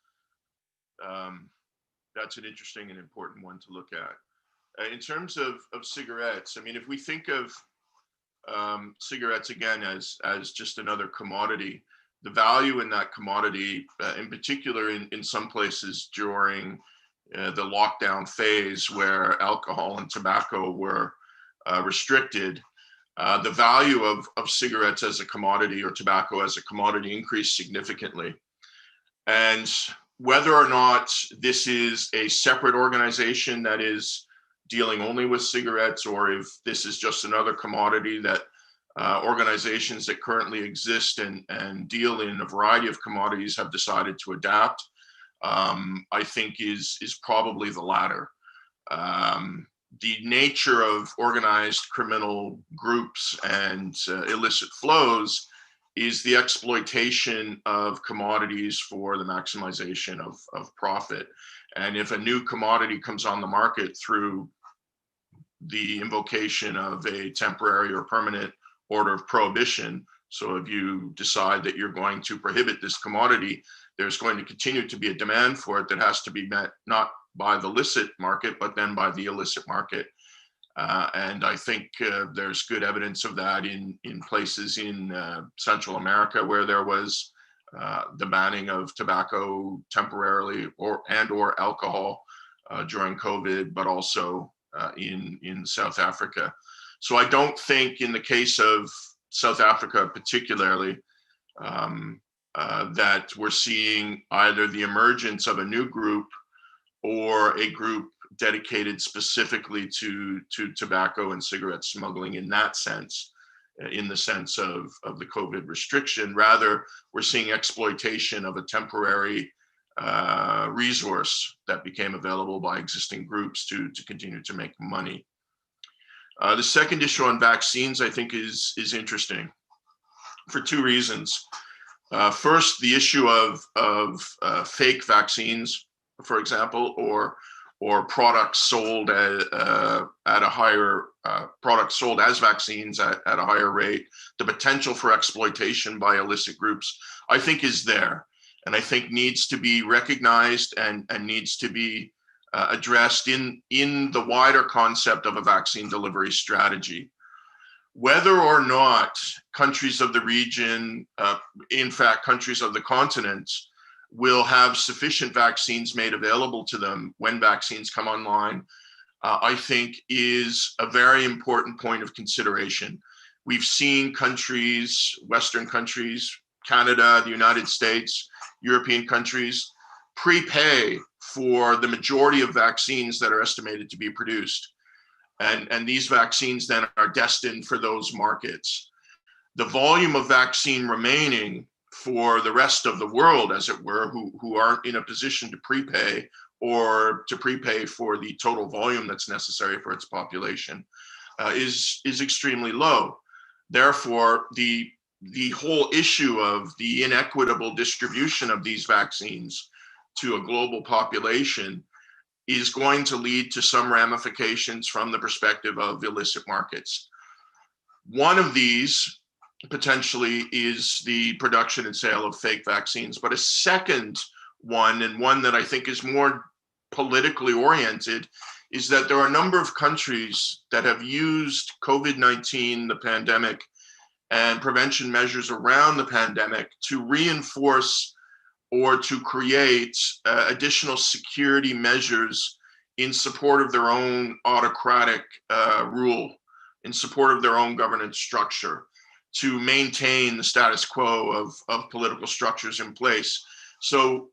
an interesting and important one to look at. In terms of cigarettes, I mean, if we think of cigarettes again as just another commodity, the value in that commodity, in particular in some places during the lockdown phase where alcohol and tobacco were restricted, the value of cigarettes as a commodity or tobacco as a commodity increased significantly. And whether or not this is a separate organization that is dealing only with cigarettes, or if this is just another commodity that organizations that currently exist and deal in a variety of commodities have decided to adapt, I think is probably the latter. The nature of organized criminal groups and illicit flows is the exploitation of commodities for the maximization of profit. And if a new commodity comes on the market through the invocation of a temporary or permanent order of prohibition, so if you decide that you're going to prohibit this commodity, there's going to continue to be a demand for it that has to be met not by the licit market, but then by the illicit market. And I think there's good evidence of that in places in Central America where there was the banning of tobacco temporarily or alcohol during COVID, but also in South Africa. So I don't think in the case of South Africa particularly that we're seeing either the emergence of a new group or a group dedicated specifically to tobacco and cigarette smuggling in that sense, in the sense of the COVID restriction. Rather, we're seeing exploitation of a temporary resource that became available by existing groups to continue to make money. The second issue on vaccines, I think, is interesting for two reasons. First, the issue of fake vaccines, for example, or products sold at a higher products sold as vaccines at a higher rate. The potential for exploitation by illicit groups, I think, is there, and I think needs to be recognized and needs to be addressed in the wider concept of a vaccine delivery strategy. Whether or not countries of the region, in fact, countries of the continent, will have sufficient vaccines made available to them when vaccines come online, I think is a very important point of consideration. We've seen countries, Western countries, Canada, the United States, European countries, prepay for the majority of vaccines that are estimated to be produced. And these vaccines then are destined for those markets. The volume of vaccine remaining for the rest of the world, as it were, who aren't in a position to prepay or to prepay for the total volume that's necessary for its population, is extremely low. Therefore, the whole issue of the inequitable distribution of these vaccines to a global population is going to lead to some ramifications from the perspective of illicit markets. One of these potentially is the production and sale of fake vaccines, but a second one, and one that I think is more politically oriented, is that there are a number of countries that have used COVID-19, the pandemic, and prevention measures around the pandemic to reinforce or to create additional security measures in support of their own autocratic rule, in support of their own governance structure, to maintain the status quo of political structures in place. So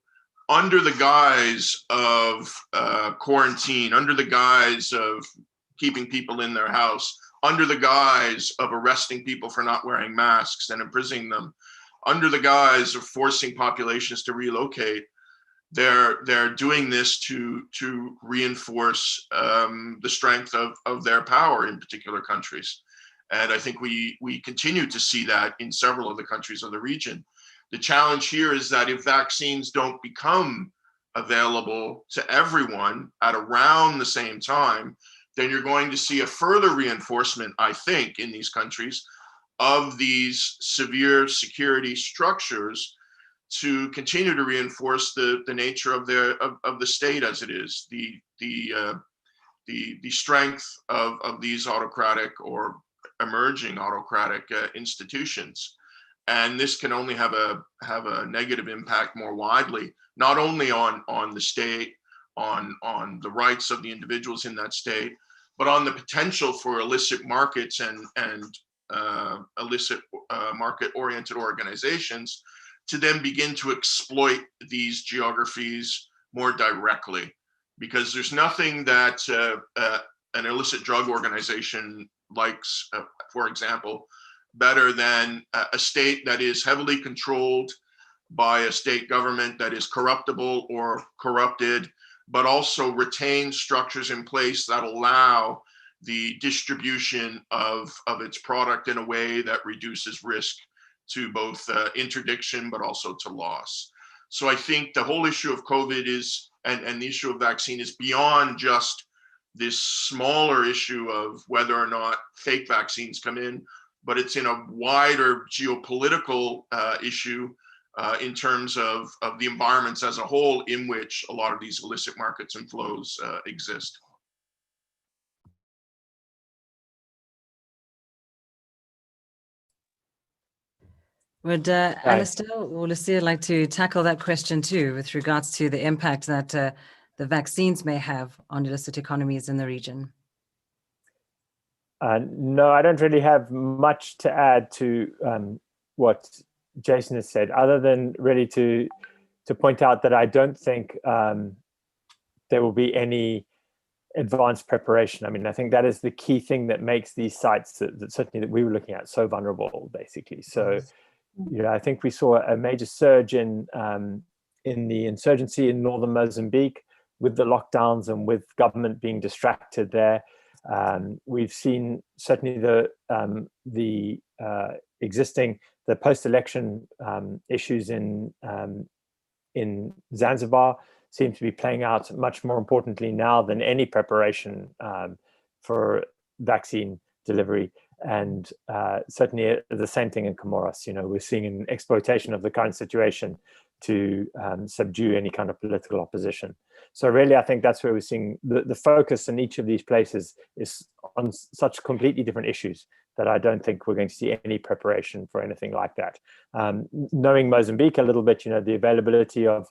under the guise of quarantine, under the guise of keeping people in their house, under the guise of arresting people for not wearing masks and imprisoning them, under the guise of forcing populations to relocate, they're doing this to reinforce the strength of their power in particular countries. And I think we continue to see that in several of the countries of the region. The challenge here is that if vaccines don't become available to everyone at around the same time, then you're going to see a further reinforcement, I think, in these countries of these severe security structures to continue to reinforce the nature of the state as it is, the strength of these autocratic or emerging autocratic institutions. And this can only have a negative impact more widely, not only on the state, on the rights of the individuals in that state, but on the potential for illicit markets and illicit market-oriented organizations to then begin to exploit these geographies more directly. Because there's nothing that an illicit drug organization likes, for example, better than a state that is heavily controlled by a state government that is corruptible or corrupted, but also retain structures in place that allow the distribution of its product in a way that reduces risk to both interdiction, but also to loss. So I think the whole issue of COVID is, and the issue of vaccine is beyond just this smaller issue of whether or not fake vaccines come in, but it's in a wider geopolitical issue in terms of the environments as a whole in which a lot of these illicit markets and flows exist. Would Alistair or Lucia like to tackle that question too, with regards to the impact that the vaccines may have on illicit economies in the region? No, I don't really have much to add to what Jason has said, other than really to point out that I don't think there will be any advanced preparation. I mean, I think that is the key thing that makes these sites that certainly that we were looking at so vulnerable, basically. So, you know, I think we saw a major surge in the insurgency in northern Mozambique with the lockdowns and with government being distracted there. We've seen certainly the post-election issues in Zanzibar seem to be playing out much more importantly now than any preparation for vaccine delivery. And certainly the same thing in Comoros. You know, we're seeing an exploitation of the current situation to subdue any kind of political opposition. So really, I think that's where we're seeing the focus in each of these places is on such completely different issues that I don't think we're going to see any preparation for anything like that. Knowing Mozambique a little bit, you know, the availability of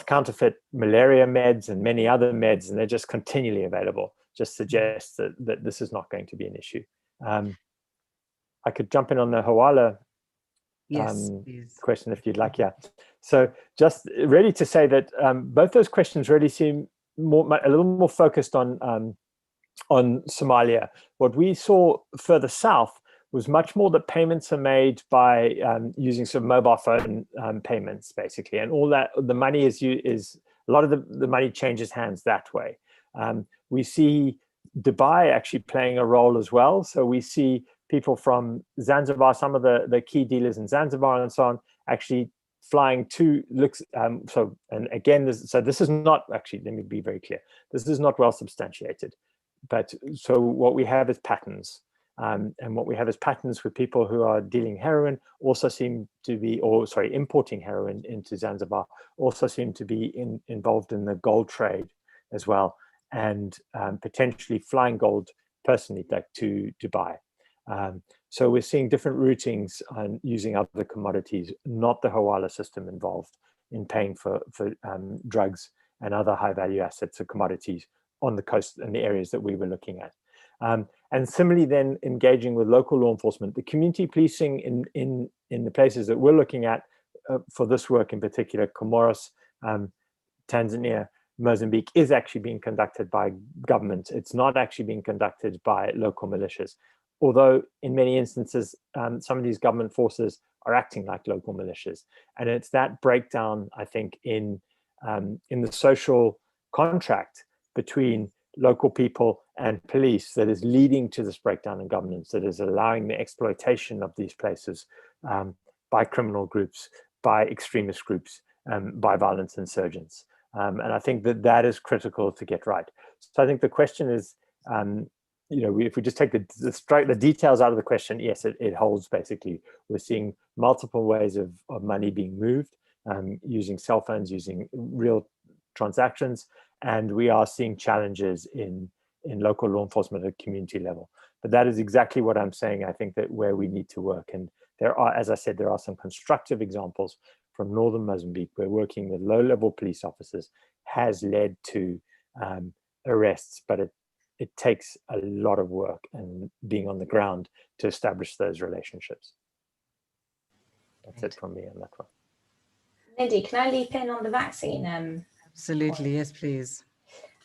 counterfeit malaria meds and many other meds, and they're just continually available, just suggests that this is not going to be an issue. I could jump in on the Hawala question if you'd like. Yeah. So just really to say that both those questions really seem a little more focused on Somalia. What we saw further south was much more that payments are made by using sort of mobile phone payments, basically, and all that the money is a lot of the money changes hands that way. We see Dubai actually playing a role as well. So we see people from Zanzibar, some of the key dealers in Zanzibar and so on, actually flying to this is not actually, let me be very clear, this is not well substantiated, but so what we have is patterns, and what we have is patterns with people who are dealing heroin also seem to be, importing heroin into Zanzibar, also seem to be involved in the gold trade as well, and potentially flying gold personally back to Dubai. So we're seeing different routings on using other commodities, not the Hawala system involved in paying for drugs and other high value assets or commodities on the coast and the areas that we were looking at. And similarly then engaging with local law enforcement, the community policing in the places that we're looking at for this work in particular, Comoros, Tanzania, Mozambique, is actually being conducted by government. It's not actually being conducted by local militias. Although in many instances, some of these government forces are acting like local militias. And it's that breakdown, I think, in the social contract between local people and police that is leading to this breakdown in governance, that is allowing the exploitation of these places by criminal groups, by extremist groups, by violent insurgents. And I think that is critical to get right. So I think the question is, if we just take the details out of the question, yes, it holds basically. We're seeing multiple ways of money being moved, using cell phones, using real transactions, and we are seeing challenges in local law enforcement at community level. But that is exactly what I'm saying. I think that where we need to work, and there are, as I said, there are some constructive examples from northern Mozambique where working with low-level police officers has led to arrests, but it takes a lot of work and being on the ground to establish those relationships. That's it from me on that one. Lindy, can I leap in on the vaccine? Absolutely, yes, please.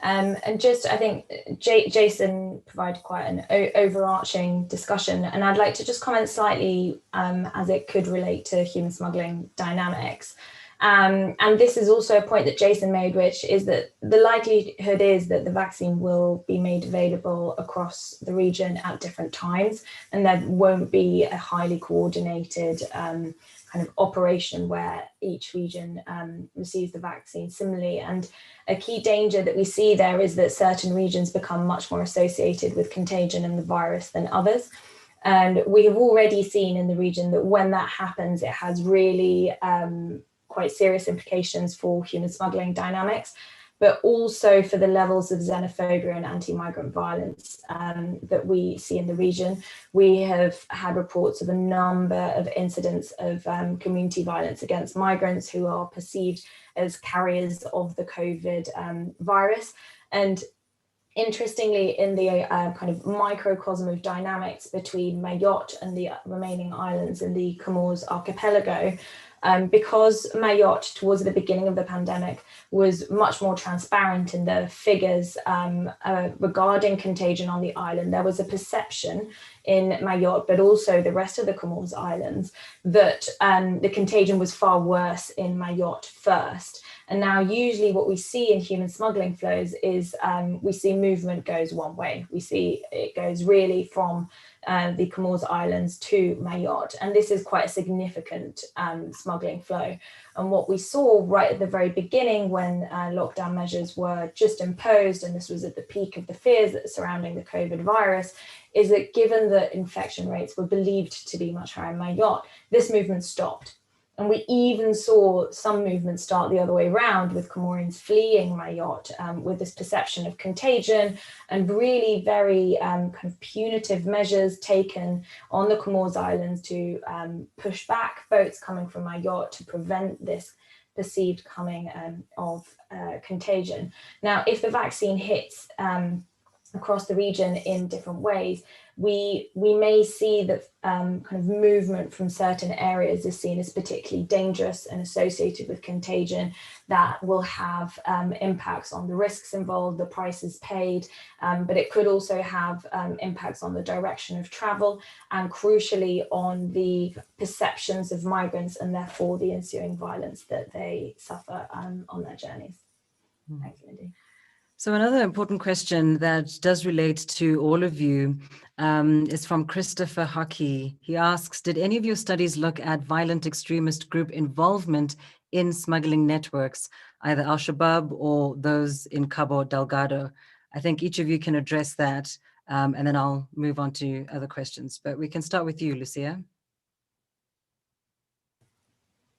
And just, I think Jason provided quite an overarching discussion, and I'd like to just comment slightly as it could relate to human smuggling dynamics. And this is also a point that Jason made, which is that the likelihood is that the vaccine will be made available across the region at different times, and there won't be a highly coordinated kind of operation where each region receives the vaccine similarly. And a key danger that we see there is that certain regions become much more associated with contagion and the virus than others. And we have already seen in the region that when that happens, it has really quite serious implications for human smuggling dynamics, but also for the levels of xenophobia and anti-migrant violence that we see in the region. We have had reports of a number of incidents of community violence against migrants who are perceived as carriers of the COVID virus. And interestingly, in the kind of microcosm of dynamics between Mayotte and the remaining islands in the Comoros archipelago, because Mayotte, towards the beginning of the pandemic, was much more transparent in the figures regarding contagion on the island, there was a perception in Mayotte, but also the rest of the Comoros Islands, that the contagion was far worse in Mayotte first. And now usually what we see in human smuggling flows is we see movement goes one way. We see it goes really from the Comoros Islands to Mayotte. And this is quite a significant smuggling flow. And what we saw right at the very beginning when lockdown measures were just imposed, and this was at the peak of the fears that surrounding the COVID virus, is that given that infection rates were believed to be much higher in Mayotte, this movement stopped. And we even saw some movement start the other way around, with Comorians fleeing Mayotte with this perception of contagion, and really very kind of punitive measures taken on the Comoros Islands to push back boats coming from Mayotte to prevent this perceived coming of contagion. Now, if the vaccine hits across the region in different ways, we may see that kind of movement from certain areas is seen as particularly dangerous and associated with contagion that will have impacts on the risks involved, the prices paid, but it could also have impacts on the direction of travel and crucially on the perceptions of migrants and therefore the ensuing violence that they suffer on their journeys. Thanks, Lindy. So another important question that does relate to all of you is from Christopher Hockey. He asks, did any of your studies look at violent extremist group involvement in smuggling networks, either Al-Shabaab or those in Cabo Delgado? I think each of you can address that, and then I'll move on to other questions. But we can start with you, Lucia.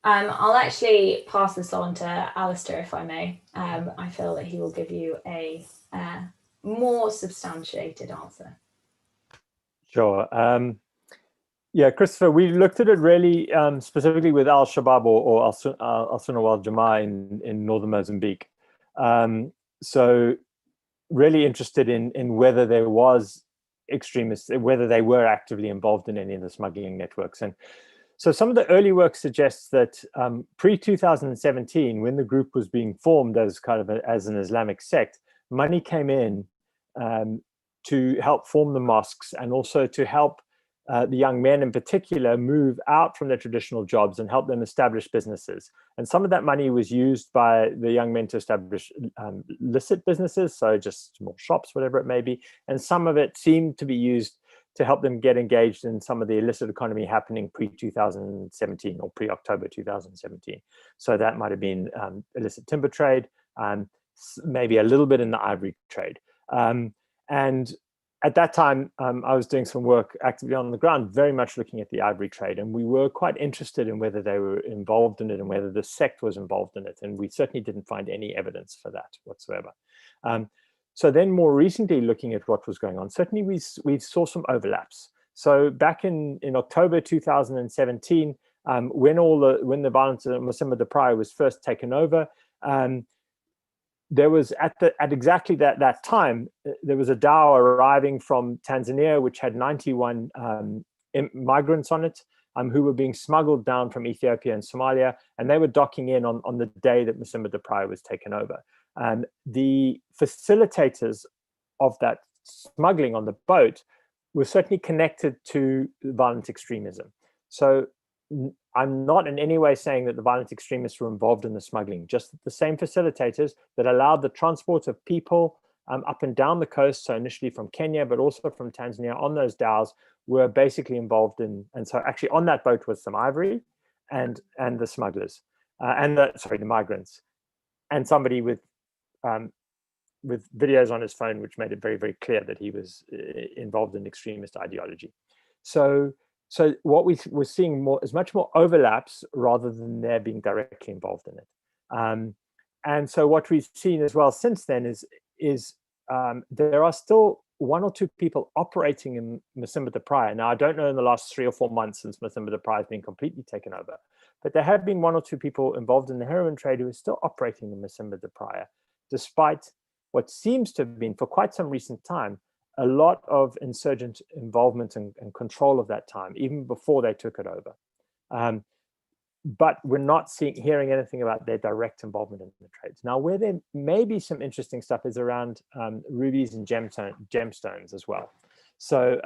I'll actually pass this on to Alistair, if I may. I feel that he will give you a more substantiated answer. Sure. Yeah, Christopher, we looked at it really specifically with Al-Shabaab or Al-Sunnah wal-Jama'ah in northern Mozambique. So really interested in whether there was extremists, whether they were actively involved in any of the smuggling networks. And so some of the early work suggests that pre-2017, when the group was being formed as kind of as an Islamic sect, money came in to help form the mosques and also to help the young men in particular move out from their traditional jobs and help them establish businesses. And some of that money was used by the young men to establish illicit businesses, so just small shops, whatever it may be. And some of it seemed to be used to help them get engaged in some of the illicit economy happening pre-2017 or pre-October 2017. So that might have been illicit timber trade, maybe a little bit in the ivory trade. And at that time, I was doing some work actively on the ground, very much looking at the ivory trade. And we were quite interested in whether they were involved in it and whether the sect was involved in it. And we certainly didn't find any evidence for that whatsoever. So then more recently looking at what was going on, certainly we saw some overlaps. So back in October 2017, when the violence in Mocimboa da Praia was first taken over, there was at exactly that time, there was a dhow arriving from Tanzania, which had 91 migrants on it, who were being smuggled down from Ethiopia and Somalia, and they were docking in on the day that Mocimboa da Praia was taken over. The facilitators of that smuggling on the boat were certainly connected to violent extremism. So I'm not in any way saying that the violent extremists were involved in the smuggling, just the same facilitators that allowed the transport of people up and down the coast, so initially from Kenya, but also from Tanzania on those dhows, were basically involved in, and so actually on that boat was some ivory and the smugglers, the migrants, and somebody with videos on his phone, which made it very, very clear that he was involved in extremist ideology. So what we're seeing is much more overlaps rather than there being directly involved in it. And so what we've seen as well since then is there are still one or two people operating in Mocimboa da Praia. Now, I don't know in the last 3 or 4 months since Mocimboa da Praia has been completely taken over, but there have been 1 or 2 people involved in the heroin trade who are still operating in Mocimboa da Praia, despite what seems to have been, for quite some recent time, a lot of insurgent involvement and control of that time, even before they took it over. But we're not hearing anything about their direct involvement in the trades. Now, where there may be some interesting stuff is around rubies and gemstones as well. So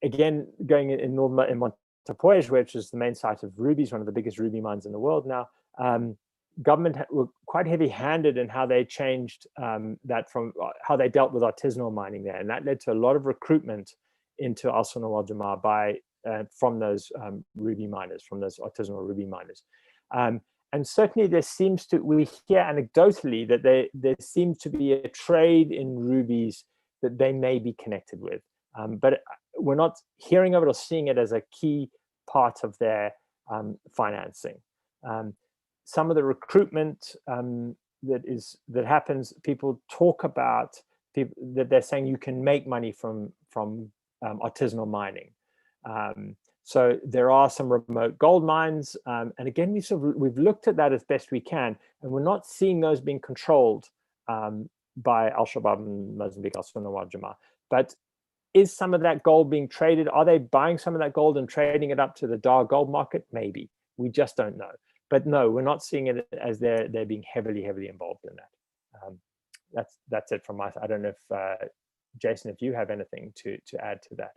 again, going in Montepuez, which is the main site of rubies, one of the biggest ruby mines in the world now, government were quite heavy-handed in how they changed that from how they dealt with artisanal mining there. And that led to a lot of recruitment into Al Sonawal Jamaa from those ruby miners, from those artisanal ruby miners. And certainly we hear anecdotally that there seems to be a trade in rubies that they may be connected with. But we're not hearing of it or seeing it as a key part of their financing. Some of the recruitment that happens, people talk about that they're saying you can make money from artisanal mining. So there are some remote gold mines, and again, we've looked at that as best we can, and we're not seeing those being controlled by Al-Shabaab in Mozambique, Al Sonawal Jamaa. But is some of that gold being traded? Are they buying some of that gold and trading it up to the Dar gold market? Maybe. We just don't know. But no, we're not seeing it as they're being heavily involved in that. That's it from my side. I don't know if Jason, if you have anything to add to that.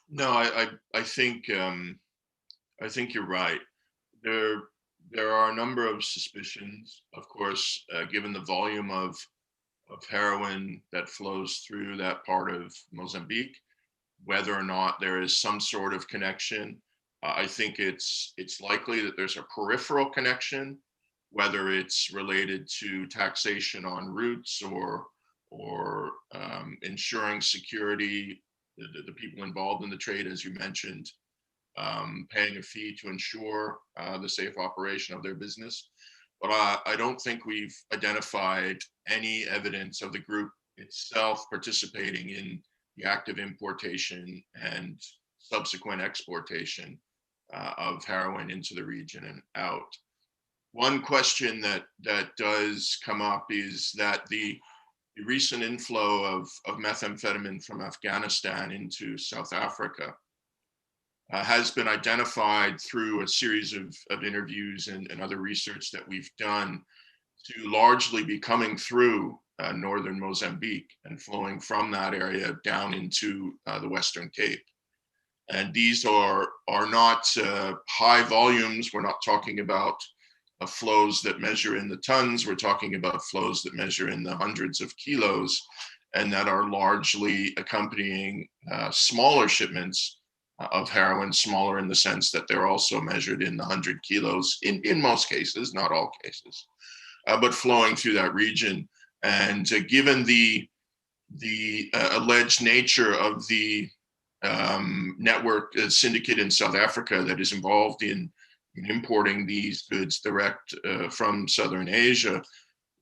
No, I think you're right. There are a number of suspicions, of course, given the volume of heroin that flows through that part of Mozambique, whether or not there is some sort of connection. I think it's likely that there's a peripheral connection, whether it's related to taxation on routes or ensuring security, the people involved in the trade, as you mentioned, paying a fee to ensure the safe operation of their business. But I don't think we've identified any evidence of the group itself participating in the active importation and subsequent exportation of heroin into the region and out. One question that does come up is that the recent inflow of methamphetamine from Afghanistan into South Africa has been identified through a series of interviews and other research that we've done to largely be coming through northern Mozambique and flowing from that area down into the Western Cape. And these are not high volumes. We're not talking about flows that measure in the tons. We're talking about flows that measure in the hundreds of kilos, and that are largely accompanying smaller shipments of heroin, smaller in the sense that they're also measured in the 100 kilos in most cases, not all cases, but flowing through that region. And given the alleged nature of the network syndicate in South Africa that is involved in importing these goods direct from Southern Asia,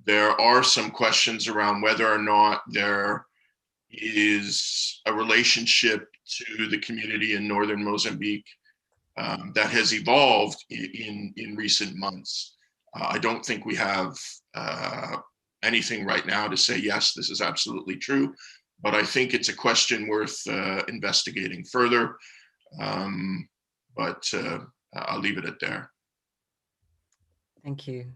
there are some questions around whether or not there is a relationship to the community in northern Mozambique that has evolved in recent months. I don't think we have anything right now to say, yes, this is absolutely true, but I think it's a question worth investigating further. But I'll leave it at there. Thank you.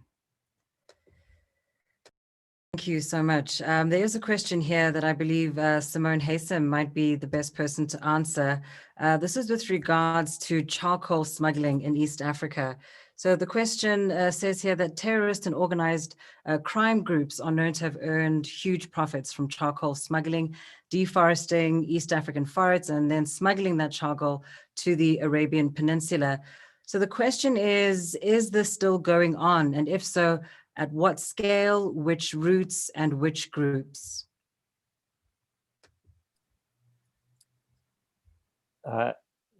Thank you so much. There is a question here that I believe Simone Haysom might be the best person to answer. This is with regards to charcoal smuggling in East Africa. So the question says here that terrorist and organized crime groups are known to have earned huge profits from charcoal smuggling, deforesting East African forests, and then smuggling that charcoal to the Arabian Peninsula. So the question is this still going on? And if so, at what scale, which routes, and which groups?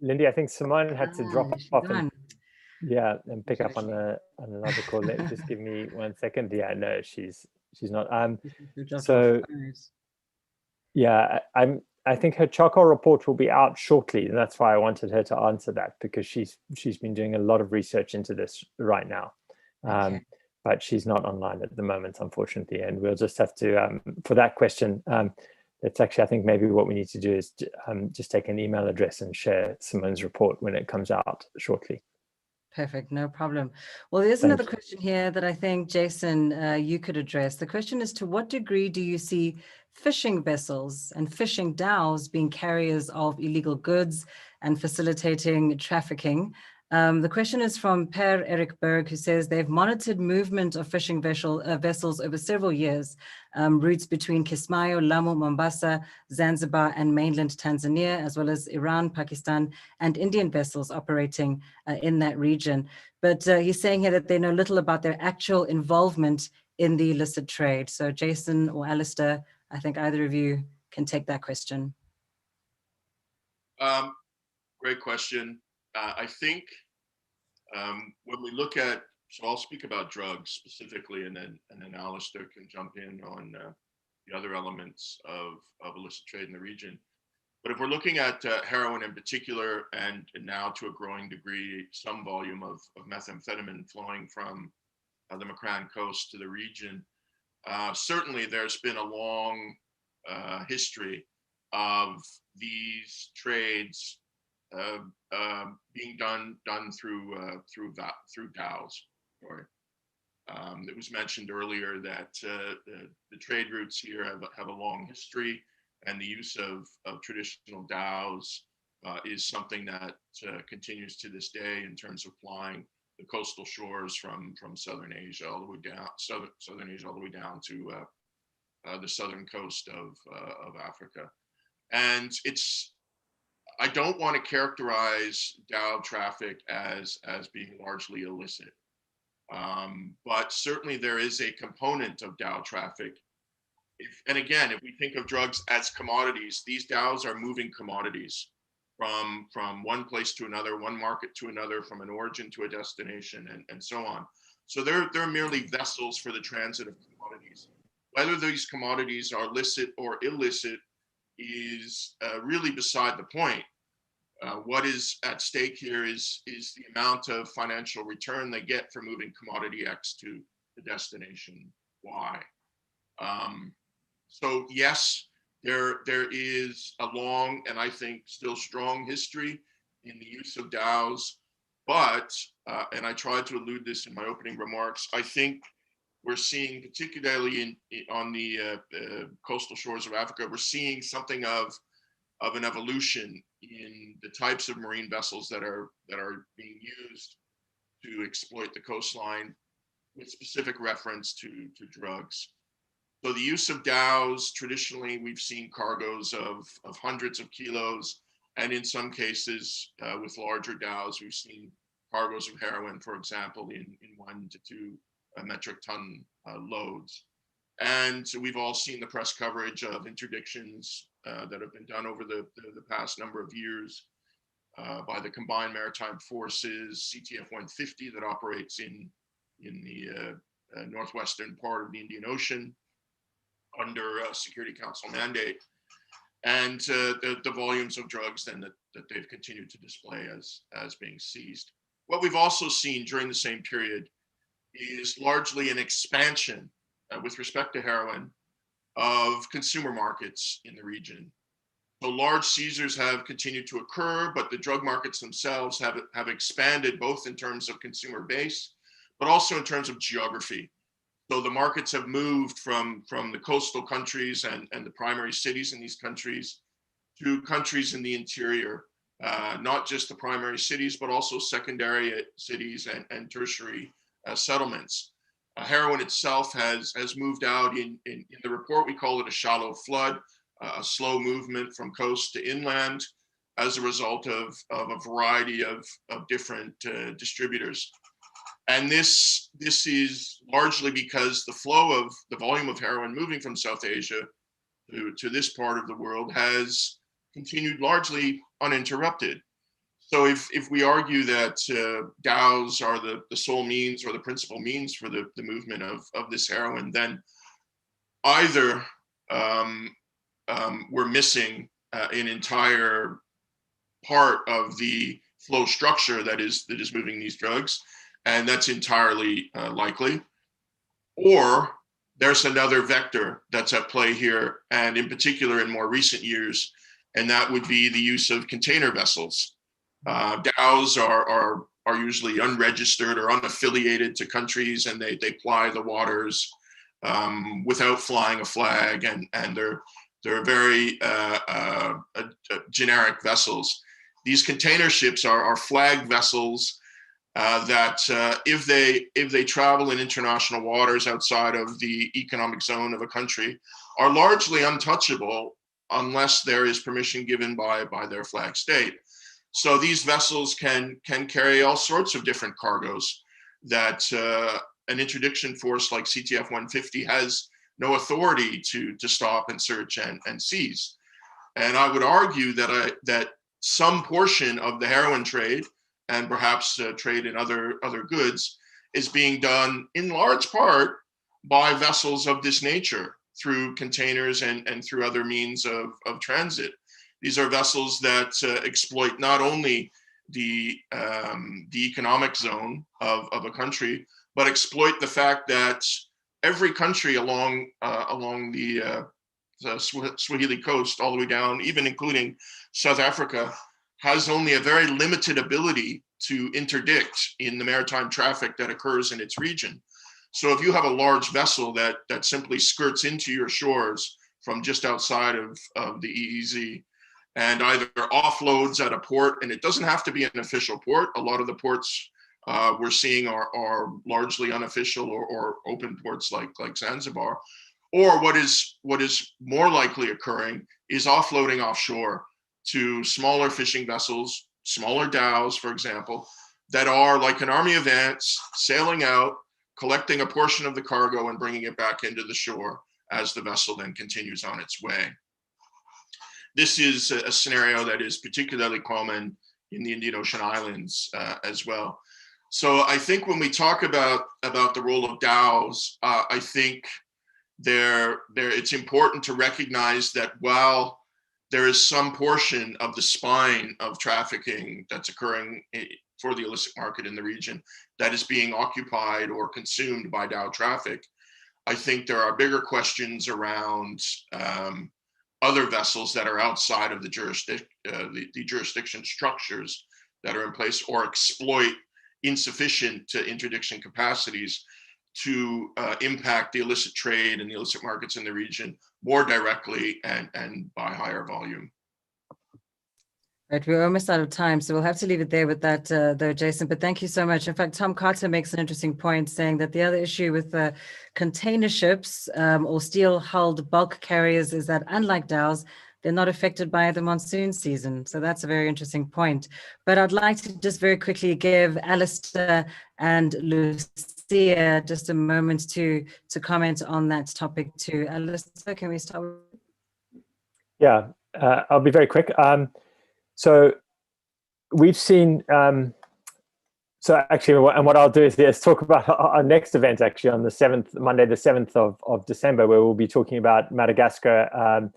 Lindy, I think Simone had to drop off and, and pick Should up on another call. Just give me 1 second. Yeah, no, she's not. So yeah, I think her charcoal report will be out shortly, and that's why I wanted her to answer that, because she's been doing a lot of research into this right now. Okay. But she's not online at the moment, unfortunately, and we'll just have to, for that question, it's actually, I think maybe what we need to do is just take an email address and share Simone's report when it comes out shortly. Perfect, no problem. Well, there's another question here that I think, Jason, you could address. The question is, to what degree do you see fishing vessels and fishing dhows being carriers of illegal goods and facilitating trafficking? The question is from Per Erik Berg, who says they've monitored movement of fishing vessels over several years, routes between Kismayo, Lamu, Mombasa, Zanzibar, and mainland Tanzania, as well as Iran, Pakistan, and Indian vessels operating in that region. But he's saying here that they know little about their actual involvement in the illicit trade. So Jason or Alistair, I think either of you can take that question. Great question. I think when we look at, so I'll speak about drugs specifically, and then Alistair can jump in on the other elements of illicit trade in the region. But if we're looking at heroin in particular, and now to a growing degree, some volume of methamphetamine flowing from the Makran coast to the region, certainly there's been a long history of these trades being done through dhows. It was mentioned earlier that the trade routes here have a long history, and the use of traditional dhows is something that continues to this day in terms of plying the coastal shores from southern Asia all the way down southern Asia all the way down to the southern coast of Africa. And I don't want to characterize dhow traffic as being largely illicit, but certainly there is a component of dhow traffic. And again, if we think of drugs as commodities, these dhows are moving commodities from one place to another, one market to another, from an origin to a destination, and so on. So they're merely vessels for the transit of commodities. Whether these commodities are licit or illicit is really beside the point. What is at stake here is the amount of financial return they get for moving commodity X to the destination Y. So yes, there is a long and I think still strong history in the use of dhows, but and I tried to allude this in my opening remarks, I think we're seeing, particularly on the coastal shores of Africa, we're seeing something of an evolution in the types of marine vessels that are being used to exploit the coastline, with specific reference to drugs. So the use of dhows, traditionally we've seen cargoes of hundreds of kilos, and in some cases with larger dhows, we've seen cargoes of heroin, for example, in 1 to 2 metric ton loads. And so we've all seen the press coverage of interdictions that have been done over the past number of years by the Combined Maritime Forces, CTF 150, that operates in the northwestern part of the Indian Ocean under a Security Council mandate. and the volumes of drugs then that they've continued to display as being seized. What we've also seen during the same period is largely an expansion with respect to heroin of consumer markets in the region. So large seizures have continued to occur, but the drug markets themselves have expanded both in terms of consumer base, but also in terms of geography. So the markets have moved from the coastal countries and the primary cities in these countries to countries in the interior, not just the primary cities, but also secondary cities and tertiary settlements. Heroin itself has moved out in the report, we call it a shallow flood, a slow movement from coast to inland as a result of a variety of different distributors. And this is largely because the flow of the volume of heroin moving from South Asia to this part of the world has continued largely uninterrupted. So if we argue that DAOs are the sole means or the principal means for the movement of this heroin, then either we're missing an entire part of the flow structure that is moving these drugs, and that's entirely likely, or there's another vector that's at play here, and in particular in more recent years, and that would be the use of container vessels. DAOs are usually unregistered or unaffiliated to countries, and they ply the waters without flying a flag, and they're very generic vessels. These container ships are flag vessels that if they travel in international waters outside of the economic zone of a country, are largely untouchable unless there is permission given by their flag state. So these vessels can carry all sorts of different cargoes that an interdiction force like CTF 150 has no authority to stop and search and seize. And I would argue that some portion of the heroin trade, and perhaps trade in other goods, is being done in large part by vessels of this nature through containers and through other means of transit. These are vessels that exploit not only the economic zone of a country, but exploit the fact that every country along the Swahili Coast, all the way down, even including South Africa, has only a very limited ability to interdict in the maritime traffic that occurs in its region. So if you have a large vessel that simply skirts into your shores from just outside of the EEZ and either offloads at a port, and it doesn't have to be an official port. A lot of the ports we're seeing are largely unofficial or open ports like Zanzibar. Or what is more likely occurring is offloading offshore to smaller fishing vessels, smaller dhows, for example, that are like an army of ants sailing out, collecting a portion of the cargo and bringing it back into the shore as the vessel then continues on its way. This is a scenario that is particularly common in the Indian Ocean islands as well. So I think when we talk about the role of DAOs, I think it's important to recognize that while there is some portion of the spine of trafficking that's occurring for the illicit market in the region that is being occupied or consumed by DAO traffic, I think there are bigger questions around other vessels that are outside of the jurisdiction structures that are in place or exploit insufficient interdiction capacities to impact the illicit trade and the illicit markets in the region more directly and by higher volume. Right, we're almost out of time, so we'll have to leave it there with that, though, Jason. But thank you so much. In fact, Tom Carter makes an interesting point, saying that the other issue with container ships or steel-hulled bulk carriers is that, unlike DAOs, they're not affected by the monsoon season. So that's a very interesting point. But I'd like to just very quickly give Alistair and Lucia just a moment to comment on that topic too. Alistair, can we start with? Yeah, I'll be very quick. So we've seen, so actually, and what I'll do is talk about our next event actually on the 7th, Monday, the 7th of December, where we'll be talking about Madagascar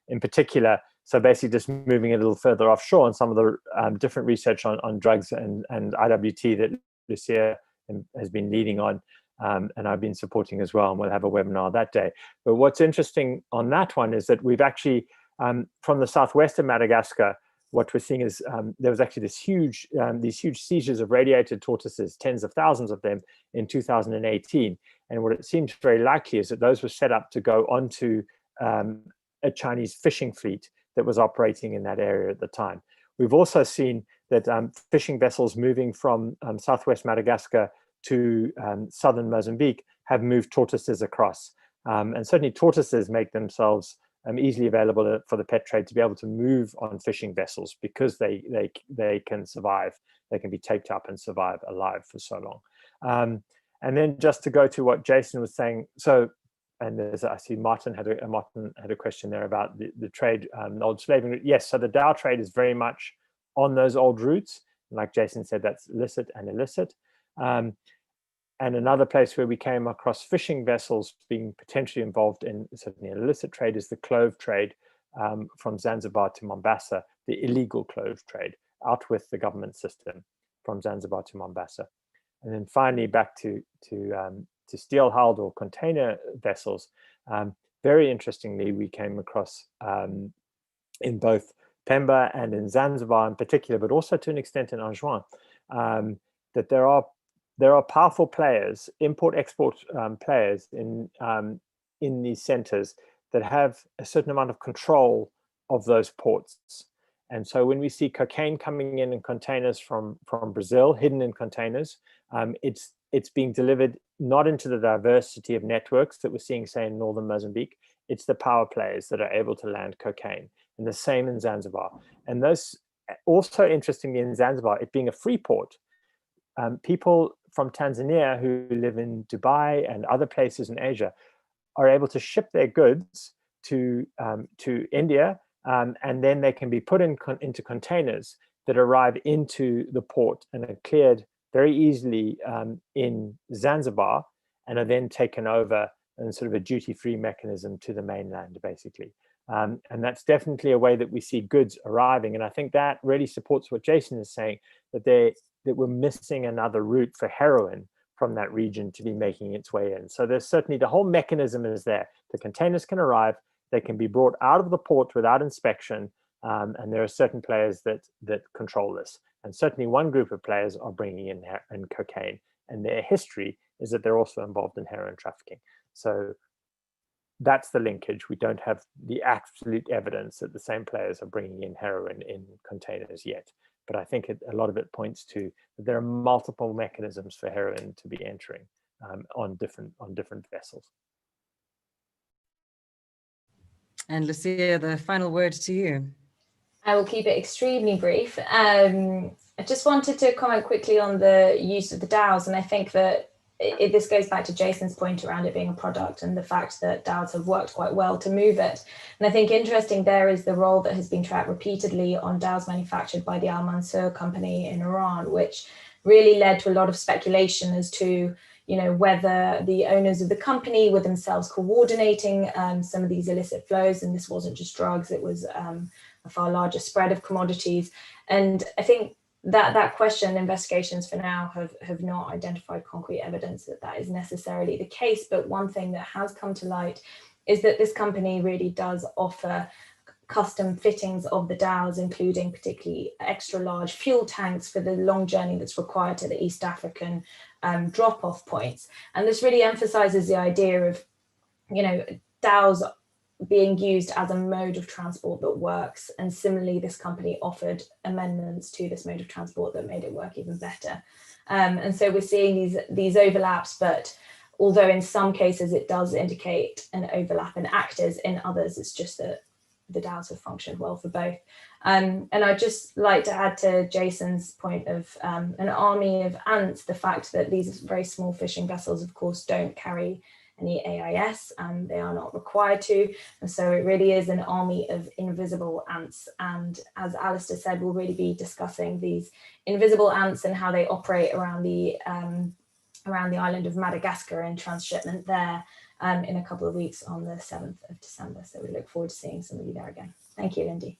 in particular. So basically just moving a little further offshore, and some of the different research on drugs and IWT that Lucia has been leading on, and I've been supporting as well, and we'll have a webinar that day. But what's interesting on that one is that we've actually, from the southwest of Madagascar, what we're seeing is there was actually these huge seizures of radiated tortoises, tens of thousands of them in 2018. And what it seems very likely is that those were set up to go onto a Chinese fishing fleet that was operating in that area at the time. We've also seen that fishing vessels moving from southwest Madagascar to southern Mozambique have moved tortoises across. And certainly tortoises make themselves easily available for the pet trade to be able to move on fishing vessels because they can survive. They can be taped up and survive alive for so long. And then just to go to what Jason was saying, so, and I see Martin had a question there about the trade, the old slaving route. Yes, so the dhow trade is very much on those old routes. Like Jason said, that's licit and illicit. And another place where we came across fishing vessels being potentially involved in certainly an illicit trade is the clove trade from Zanzibar to Mombasa, the illegal clove trade, out with the government system from Zanzibar to Mombasa. And then finally back to steel-hulled or container vessels. Very interestingly, we came across in both Pemba and in Zanzibar in particular, but also to an extent in Anjouan, that there are powerful players, import-export players in these centers that have a certain amount of control of those ports. And so when we see cocaine coming in containers from Brazil, hidden in containers, it's being delivered not into the diversity of networks that we're seeing, say, in northern Mozambique. It's the power players that are able to land cocaine, and the same in Zanzibar. And those, also interestingly in Zanzibar, it being a free port, people from Tanzania who live in Dubai and other places in Asia are able to ship their goods to India, and then they can be put into containers that arrive into the port and are cleared very easily in Zanzibar, and are then taken over in sort of a duty-free mechanism to the mainland, basically. And that's definitely a way that we see goods arriving. And I think that really supports what Jason is saying, that we're missing another route for heroin from that region to be making its way in. So there's certainly, the whole mechanism is there. The containers can arrive, they can be brought out of the port without inspection, and there are certain players that control this. And certainly one group of players are bringing in cocaine, and their history is that they're also involved in heroin trafficking. So that's the linkage. We don't have the absolute evidence that the same players are bringing in heroin in containers yet. But I think a lot of it points to that there are multiple mechanisms for heroin to be entering on different vessels. And Lucia, the final word to you. I will keep it extremely brief. I just wanted to comment quickly on the use of the dhows, and I think that this goes back to Jason's point around it being a product and the fact that dhows have worked quite well to move it. And I think interesting there is the role that has been tracked repeatedly on dhows manufactured by the Al Mansur company in Iran, which really led to a lot of speculation as to, you know, whether the owners of the company were themselves coordinating some of these illicit flows. And this wasn't just drugs, it was a far larger spread of commodities. And I think that question, investigations for now have not identified concrete evidence that is necessarily the case. But one thing that has come to light is that this company really does offer custom fittings of the dhows, including particularly extra large fuel tanks for the long journey that's required to the East African drop-off points. And this really emphasizes the idea of, you know, dhows being used as a mode of transport that works. And similarly, this company offered amendments to this mode of transport that made it work even better. And so we're seeing these overlaps, but although in some cases it does indicate an overlap in actors, in others it's just that the dhows have functioned well for both. And I'd just like to add to Jason's point of an army of ants, the fact that these very small fishing vessels, of course, don't carry any AIS, and they are not required to. And so it really is an army of invisible ants. And as Alistair said, we'll really be discussing these invisible ants and how they operate around the island of Madagascar in transshipment there. in a couple of weeks on the 7th of December. So we look forward to seeing some of you there again. Thank you, Lindy.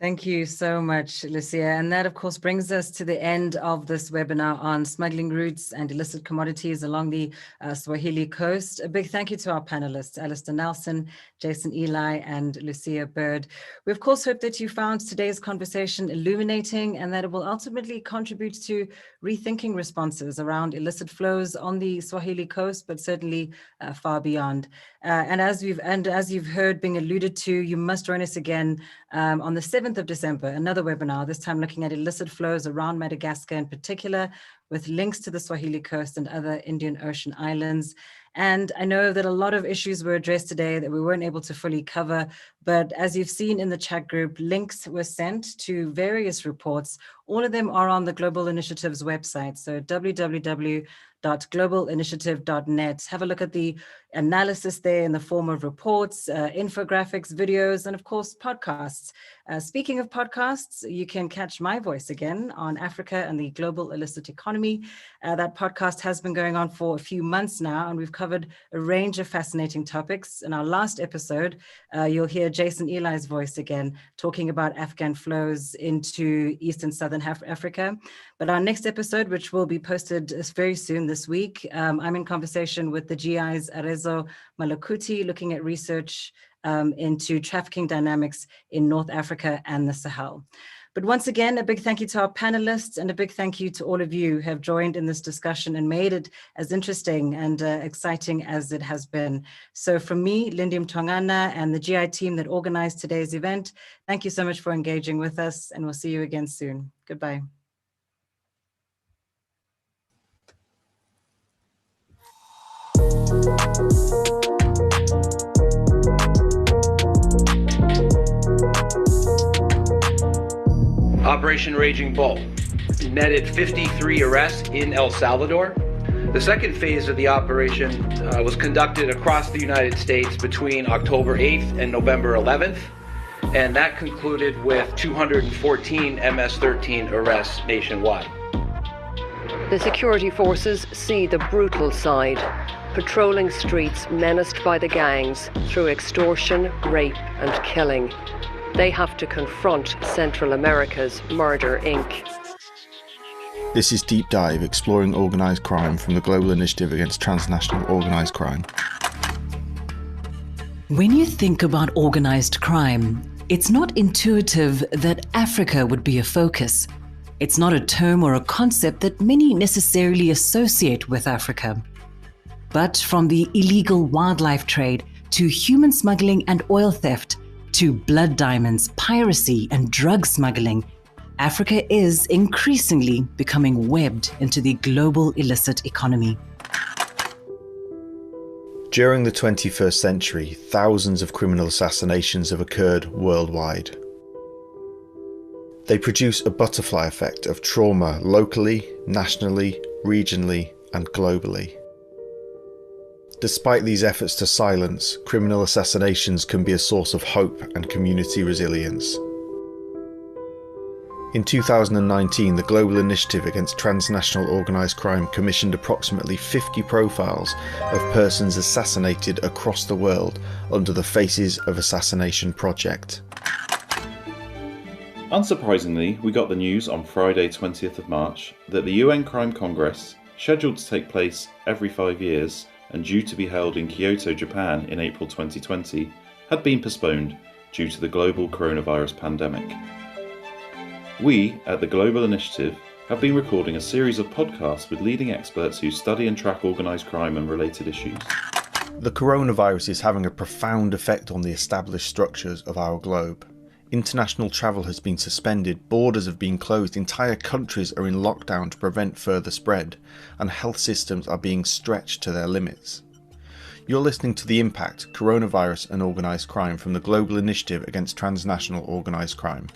Thank you so much, Lucia. And that, of course, brings us to the end of this webinar on smuggling routes and illicit commodities along the Swahili Coast. A big thank you to our panelists, Alistair Nelson, Jason Eli, and Lucia Bird. We, of course, hope that you found today's conversation illuminating and that it will ultimately contribute to rethinking responses around illicit flows on the Swahili Coast, but certainly far beyond. And as you've heard being alluded to, you must join us again on the 7th of December, another webinar, this time looking at illicit flows around Madagascar in particular, with links to the Swahili Coast and other Indian Ocean islands. And I know that a lot of issues were addressed today that we weren't able to fully cover, but as you've seen in the chat group, links were sent to various reports. All of them are on the Global Initiative's website, so www.globalinitiative.net. Have a look at the analysis there in the form of reports, infographics, videos, and of course, podcasts. Speaking of podcasts, you can catch my voice again on Africa and the global illicit economy. That podcast has been going on for a few months now, and we've covered a range of fascinating topics. In our last episode, you'll hear Jason Eli's voice again, talking about Afghan flows into East and Southern Africa. But our next episode, which will be posted very soon this week, I'm in conversation with the GI's Arezo Malakuti, looking at research into trafficking dynamics in North Africa and the Sahel. But once again, a big thank you to our panelists and a big thank you to all of you who have joined in this discussion and made it as interesting and exciting as it has been. So from me, Lindy Mtwangana, and the GI team that organized today's event, thank you so much for engaging with us, and we'll see you again soon. Goodbye. Operation Raging Bull netted 53 arrests in El Salvador. The second phase of the operation was conducted across the United States between October 8th and November 11th, and that concluded with 214 MS-13 arrests nationwide. The security forces see the brutal side, patrolling streets menaced by the gangs through extortion, rape and killing. They have to confront Central America's Murder, Inc. This is Deep Dive, exploring organised crime from the Global Initiative Against Transnational Organised Crime. When you think about organised crime, it's not intuitive that Africa would be a focus. It's not a term or a concept that many necessarily associate with Africa. But from the illegal wildlife trade to human smuggling and oil theft, to blood diamonds, piracy, and drug smuggling, Africa is increasingly becoming webbed into the global illicit economy. During the 21st century, thousands of criminal assassinations have occurred worldwide. They produce a butterfly effect of trauma locally, nationally, regionally, and globally. Despite these efforts to silence, criminal assassinations can be a source of hope and community resilience. In 2019, the Global Initiative Against Transnational Organised Crime commissioned approximately 50 profiles of persons assassinated across the world under the Faces of Assassination project. Unsurprisingly, we got the news on Friday 20th of March that the UN Crime Congress, scheduled to take place every 5 years, and due to be held in Kyoto, Japan in April 2020, had been postponed due to the global coronavirus pandemic. We, at the Global Initiative, have been recording a series of podcasts with leading experts who study and track organised crime and related issues. The coronavirus is having a profound effect on the established structures of our globe. International travel has been suspended, borders have been closed, entire countries are in lockdown to prevent further spread, and health systems are being stretched to their limits. You're listening to The Impact, Coronavirus and Organised Crime from the Global Initiative Against Transnational Organised Crime.